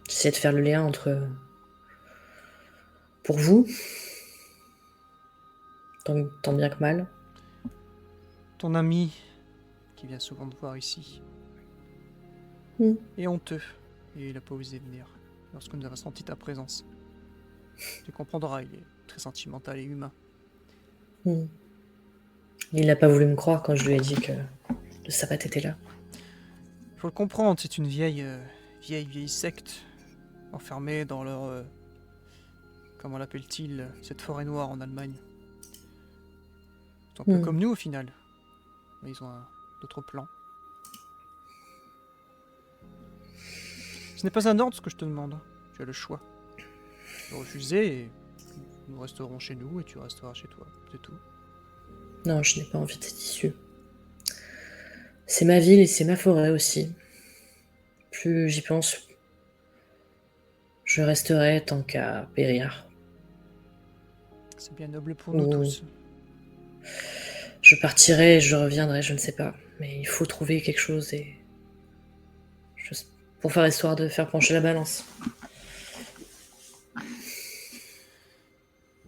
[SPEAKER 4] J'essaie de faire le lien entre... Pour vous, tant bien que mal,
[SPEAKER 1] Ton ami, qui vient souvent te voir ici, est honteux, et il n'a pas osé venir lorsque nous avons senti ta présence. Tu comprendras, il est très sentimental et humain.
[SPEAKER 4] il n'a pas voulu me croire quand je lui ai dit que le sabbat était là.
[SPEAKER 1] Il faut le comprendre, c'est une vieille secte, enfermée dans leur... comment l'appelle-t-il, cette forêt noire en Allemagne. C'est un peu comme nous au final. Mais ils ont d'autres plans. Ce n'est pas un ordre ce que je te demande. Tu as le choix. Tu peux refuser et nous resterons chez nous et tu resteras chez toi. C'est tout.
[SPEAKER 4] Non, je n'ai pas envie de cette issue. C'est ma ville et c'est ma forêt aussi. Plus j'y pense, je resterai tant qu'à périr.
[SPEAKER 1] C'est bien noble pour nous tous.
[SPEAKER 4] Je partirai, je reviendrai, je ne sais pas. Mais il faut trouver quelque chose et... pour faire histoire de faire pencher la balance.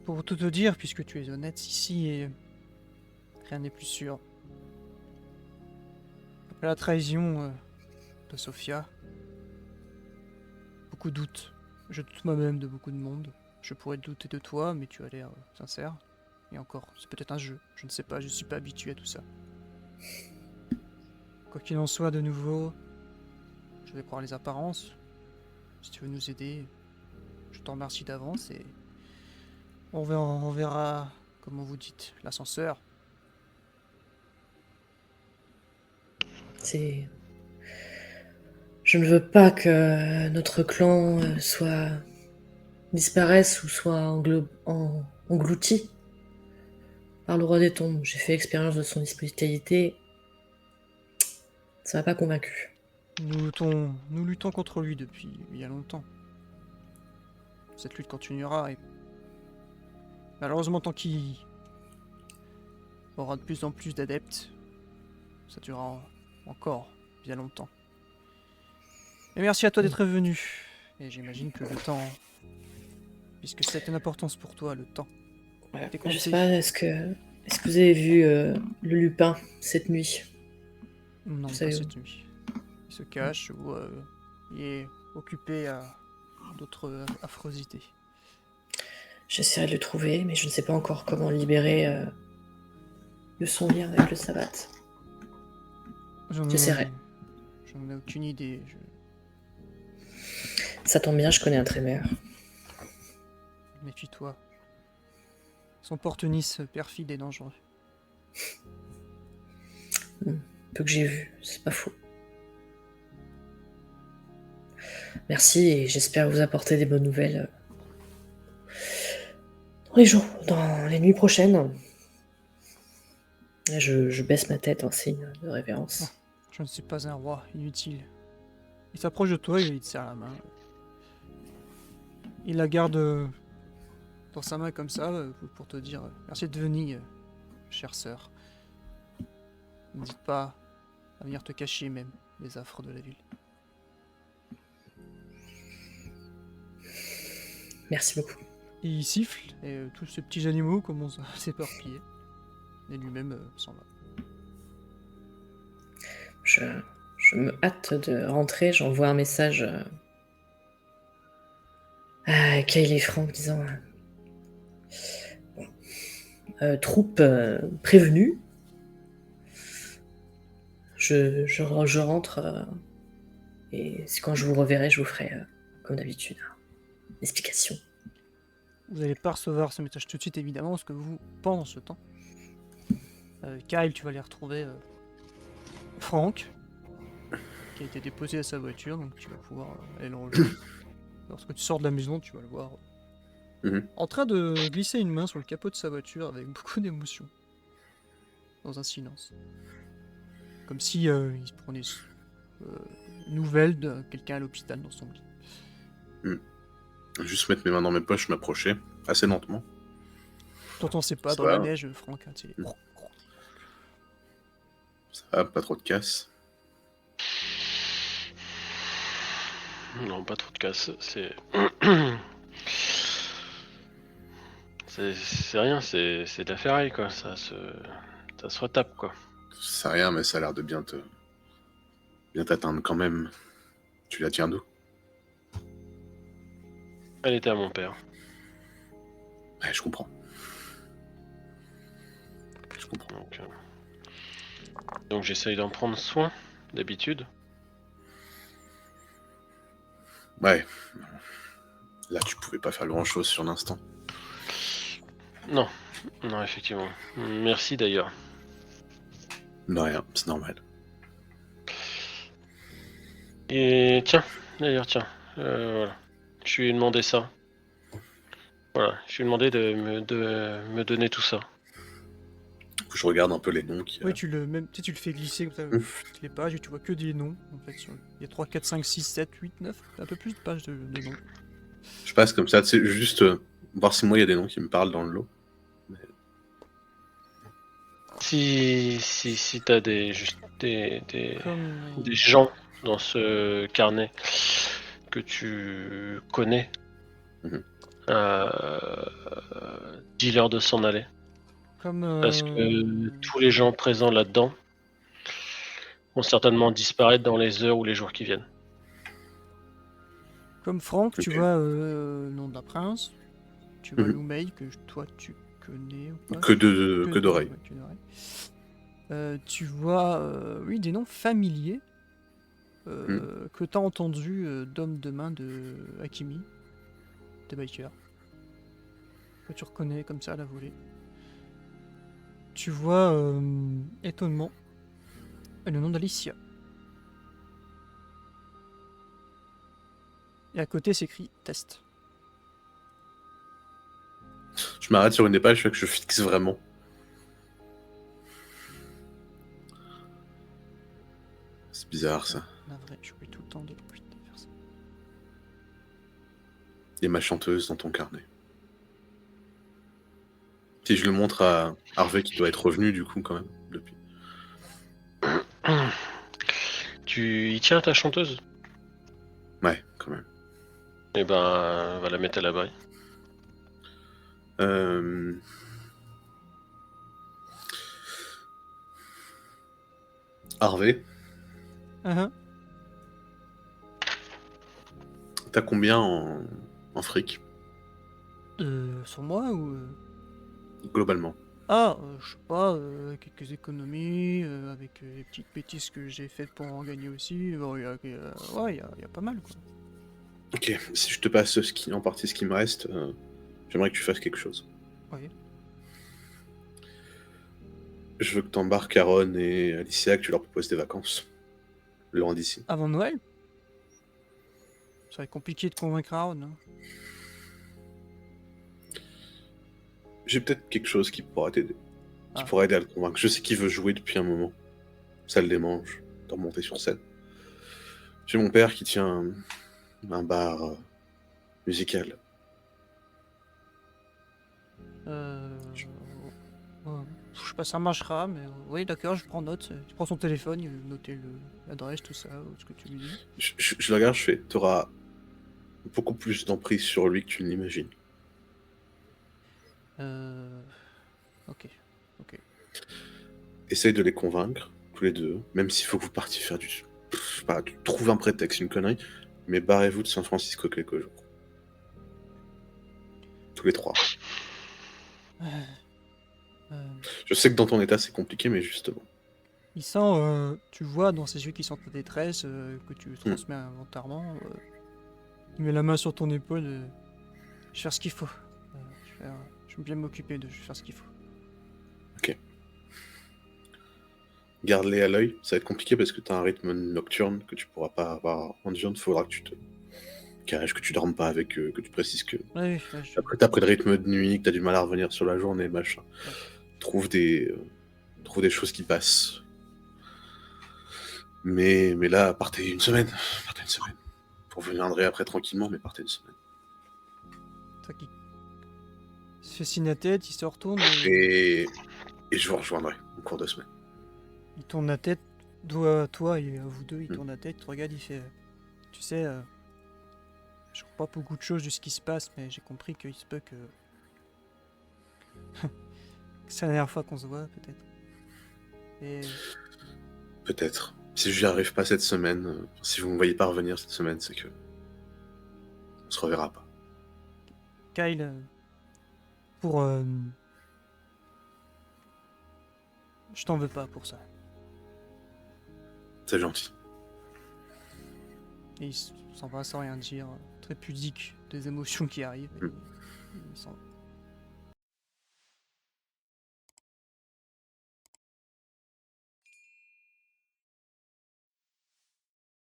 [SPEAKER 1] Pour tout te dire, puisque tu es honnête ici, et rien n'est plus sûr. Après la trahison de Sophia, beaucoup doutent. Je doute moi-même de beaucoup de monde. Je pourrais douter de toi, mais tu as l'air sincère. Et encore, c'est peut-être un jeu. Je ne sais pas, je suis pas habitué à tout ça. Quoi qu'il en soit, de nouveau, je vais prendre les apparences. Si tu veux nous aider, je t'en remercie d'avance et on verra, comment vous dites, l'ascenseur.
[SPEAKER 4] Je ne veux pas que notre clan disparaisse ou soit englouti par le roi des tombes. J'ai fait expérience de son hospitalité. Ça m'a pas convaincu.
[SPEAKER 1] Nous luttons contre lui depuis il y a longtemps. Cette lutte continuera et malheureusement tant qu'il aura de plus en plus d'adeptes, ça durera encore bien longtemps. Et merci à toi d'être venu. Et j'imagine que le temps, puisque c'est une importance pour toi, le temps.
[SPEAKER 4] Ouais.
[SPEAKER 1] T'es
[SPEAKER 4] Je sais
[SPEAKER 1] compté.
[SPEAKER 4] pas, est-ce que vous avez vu le Lupin cette nuit?
[SPEAKER 1] Non,
[SPEAKER 4] Vous
[SPEAKER 1] pas
[SPEAKER 4] savez
[SPEAKER 1] cette nuit. Il se cache ou il est occupé à d'autres affrosités.
[SPEAKER 4] J'essaierai de le trouver, mais je ne sais pas encore comment libérer de son lien avec le sabbat. J'essaierai.
[SPEAKER 1] J'en ai aucune idée.
[SPEAKER 4] Ça tombe bien, je connais un trémère.
[SPEAKER 1] Méfie-toi. Son porte-nice perfide et dangereux.
[SPEAKER 4] Peu que j'ai vu, c'est pas faux. Merci et j'espère vous apporter des bonnes nouvelles dans les nuits prochaines. Je baisse ma tête en signe de révérence.
[SPEAKER 1] Je ne suis pas un roi, inutile. Il s'approche de toi et il te serre la main. Il la garde dans sa main comme ça pour te dire merci de venir, chère sœur. N'hésite pas à venir te cacher même les affres de la ville.
[SPEAKER 4] Merci beaucoup.
[SPEAKER 1] Et il siffle et tous ces petits animaux commencent à s'éparpiller. Et lui-même s'en va.
[SPEAKER 4] Je me hâte de rentrer, j'envoie un message à Kyle et Franck disant troupe prévenue. Je rentre et quand je vous reverrai, je vous ferai, comme d'habitude, une explication.
[SPEAKER 1] Vous n'allez pas recevoir ce message tout de suite évidemment, parce que vous, pendant ce temps, Kyle, tu vas aller retrouver Franck, qui a été déposé à sa voiture, donc tu vas pouvoir aller le rejoindre. Lorsque tu sors de la maison, tu vas le voir en train de glisser une main sur le capot de sa voiture avec beaucoup d'émotion, dans un silence. Comme si il se prenait nouvelle de quelqu'un à l'hôpital dans son lit.
[SPEAKER 2] Juste mettre mes mains dans mes poches, m'approcher, assez lentement.
[SPEAKER 1] T'entends ses pas
[SPEAKER 2] Ça
[SPEAKER 1] dans
[SPEAKER 2] va.
[SPEAKER 1] la neige, Franck. Hein, tu sais,
[SPEAKER 2] Ça va, pas trop de casse.
[SPEAKER 3] Non, pas trop de casse, c'est... c'est rien, c'est de la ferraille, quoi. Ça se retape, quoi.
[SPEAKER 2] C'est rien, mais ça a l'air de bien t'atteindre quand même. Tu la tiens d'où?
[SPEAKER 3] Elle était à mon père.
[SPEAKER 2] Ouais, je comprends.
[SPEAKER 3] Donc j'essaye d'en prendre soin, d'habitude.
[SPEAKER 2] Ouais. Là, tu pouvais pas faire grand-chose sur l'instant.
[SPEAKER 3] Non, effectivement. Merci d'ailleurs.
[SPEAKER 2] De rien, c'est normal.
[SPEAKER 3] Et tiens, voilà. Je lui ai demandé ça. Voilà, je lui ai demandé de me donner tout ça.
[SPEAKER 2] Je regarde un peu les noms qui...
[SPEAKER 1] Oui, tu le fais glisser comme ça, les pages, et tu vois que des noms. En fait, il y a 3, 4, 5, 6, 7, 8, 9, un peu plus de pages de noms.
[SPEAKER 2] Je passe comme ça, tu sais, juste voir si moi il y a des noms qui me parlent dans le lot. Mais...
[SPEAKER 3] Si t'as des
[SPEAKER 1] Comme...
[SPEAKER 3] des gens dans ce carnet que tu connais, dis-leur de s'en aller. Parce que tous les gens présents là-dedans vont certainement disparaître dans les heures ou les jours qui viennent.
[SPEAKER 1] Comme Franck, tu
[SPEAKER 2] Ok.
[SPEAKER 1] vois le nom de la prince, tu vois Lumei, que toi tu connais ou pas?
[SPEAKER 2] Que d'oreilles.
[SPEAKER 1] Ouais, que d'oreilles. Tu vois, oui, des noms familiers que t'as entendu d'homme de main de Hakimi, de Biker, que tu reconnais comme ça à la volée. Tu vois, étonnement, le nom d'Alicia. Et à côté s'écrit test.
[SPEAKER 2] Je m'arrête sur une des pages, que je fixe vraiment. C'est bizarre ça.
[SPEAKER 1] Navré, j'oublie tout le temps de faire ça.
[SPEAKER 2] Et ma chanteuse dans ton carnet. Si je le montre à Harvey qui doit être revenu du coup quand même depuis.
[SPEAKER 3] Tu y tiens ta chanteuse?
[SPEAKER 2] Ouais, quand même.
[SPEAKER 3] Et ben, on va la mettre à l'abri.
[SPEAKER 2] Harvey,
[SPEAKER 1] Uhum.
[SPEAKER 2] t'as combien en fric,
[SPEAKER 1] Sur moi ou...
[SPEAKER 2] globalement?
[SPEAKER 1] Ah, je sais pas, quelques économies, avec les petites bêtises que j'ai faites pour en gagner aussi. Bon, ouais, y a pas mal, quoi.
[SPEAKER 2] Ok, si je te passe en partie ce qui me reste, j'aimerais que tu fasses quelque chose.
[SPEAKER 1] Ouais.
[SPEAKER 2] Je veux que t'embarques Aaron et Alicia, que tu leur proposes des vacances. Loin d'ici.
[SPEAKER 1] Avant Noël? Ça va être compliqué de convaincre Aaron, hein.
[SPEAKER 2] J'ai peut-être quelque chose qui pourra t'aider. Qui
[SPEAKER 1] Ah.
[SPEAKER 2] pourra aider à le convaincre. Je sais qu'il veut jouer depuis un moment. Ça le démange de remonter sur scène. J'ai mon père qui tient un bar musical.
[SPEAKER 1] Ouais. Je sais pas, ça marchera, mais oui, d'accord, je prends note. Tu prends son téléphone, il veut noter l'adresse, tout ça, ce que tu lui dis.
[SPEAKER 2] Je le regarde, je fais, t'auras beaucoup plus d'emprise sur lui que tu ne l'imagines.
[SPEAKER 1] Ok, ok.
[SPEAKER 2] Essaye de les convaincre, tous les deux, même s'il faut que vous partiez faire du... Je sais pas, tu trouves un prétexte, une connerie, mais barrez-vous de San Francisco quelques jours. Tous les trois.
[SPEAKER 1] Euh,
[SPEAKER 2] Je sais que dans ton état, c'est compliqué, mais justement.
[SPEAKER 1] il sent, tu vois dans ses yeux qui sentent la détresse, que tu transmets involontairement. Il met la main sur ton épaule. Je vais faire ce qu'il faut. Je vais bien m'occuper je vais faire ce qu'il faut.
[SPEAKER 2] Ok. Garde-les à l'œil, ça va être compliqué parce que t'as un rythme nocturne que tu pourras pas avoir en diurne, faudra que tu te caches, que tu dormes pas avec eux, que tu précises que
[SPEAKER 1] Ouais,
[SPEAKER 2] après t'as pris le rythme de nuit, que t'as du mal à revenir sur la journée, machin.
[SPEAKER 1] Ouais.
[SPEAKER 2] Trouve des choses qui passent. Mais là, partez une semaine. Partez une semaine. Vous reviendrez après tranquillement, mais partez une semaine.
[SPEAKER 1] Toi qui se fait signe la tête, il se retourne
[SPEAKER 2] Et je vous rejoindrai en cours de semaine.
[SPEAKER 1] il tourne la tête, toi et vous deux, il
[SPEAKER 2] Mm.
[SPEAKER 1] tourne la tête, il te regarde, il fait tu sais, je crois pas beaucoup de choses de ce qui se passe, mais j'ai compris qu'il se peut que. que c'est la dernière fois qu'on se voit, peut-être. Et.
[SPEAKER 2] Peut-être. Si je n'y arrive pas cette semaine, si vous ne me voyez pas revenir cette semaine, c'est que on se reverra pas.
[SPEAKER 1] Kyle, pour. Je t'en veux pas pour ça.
[SPEAKER 2] C'est gentil.
[SPEAKER 1] Et il s'en va sans rien dire, très pudique des émotions qui arrivent.
[SPEAKER 2] Mm.
[SPEAKER 1] Il s'en va.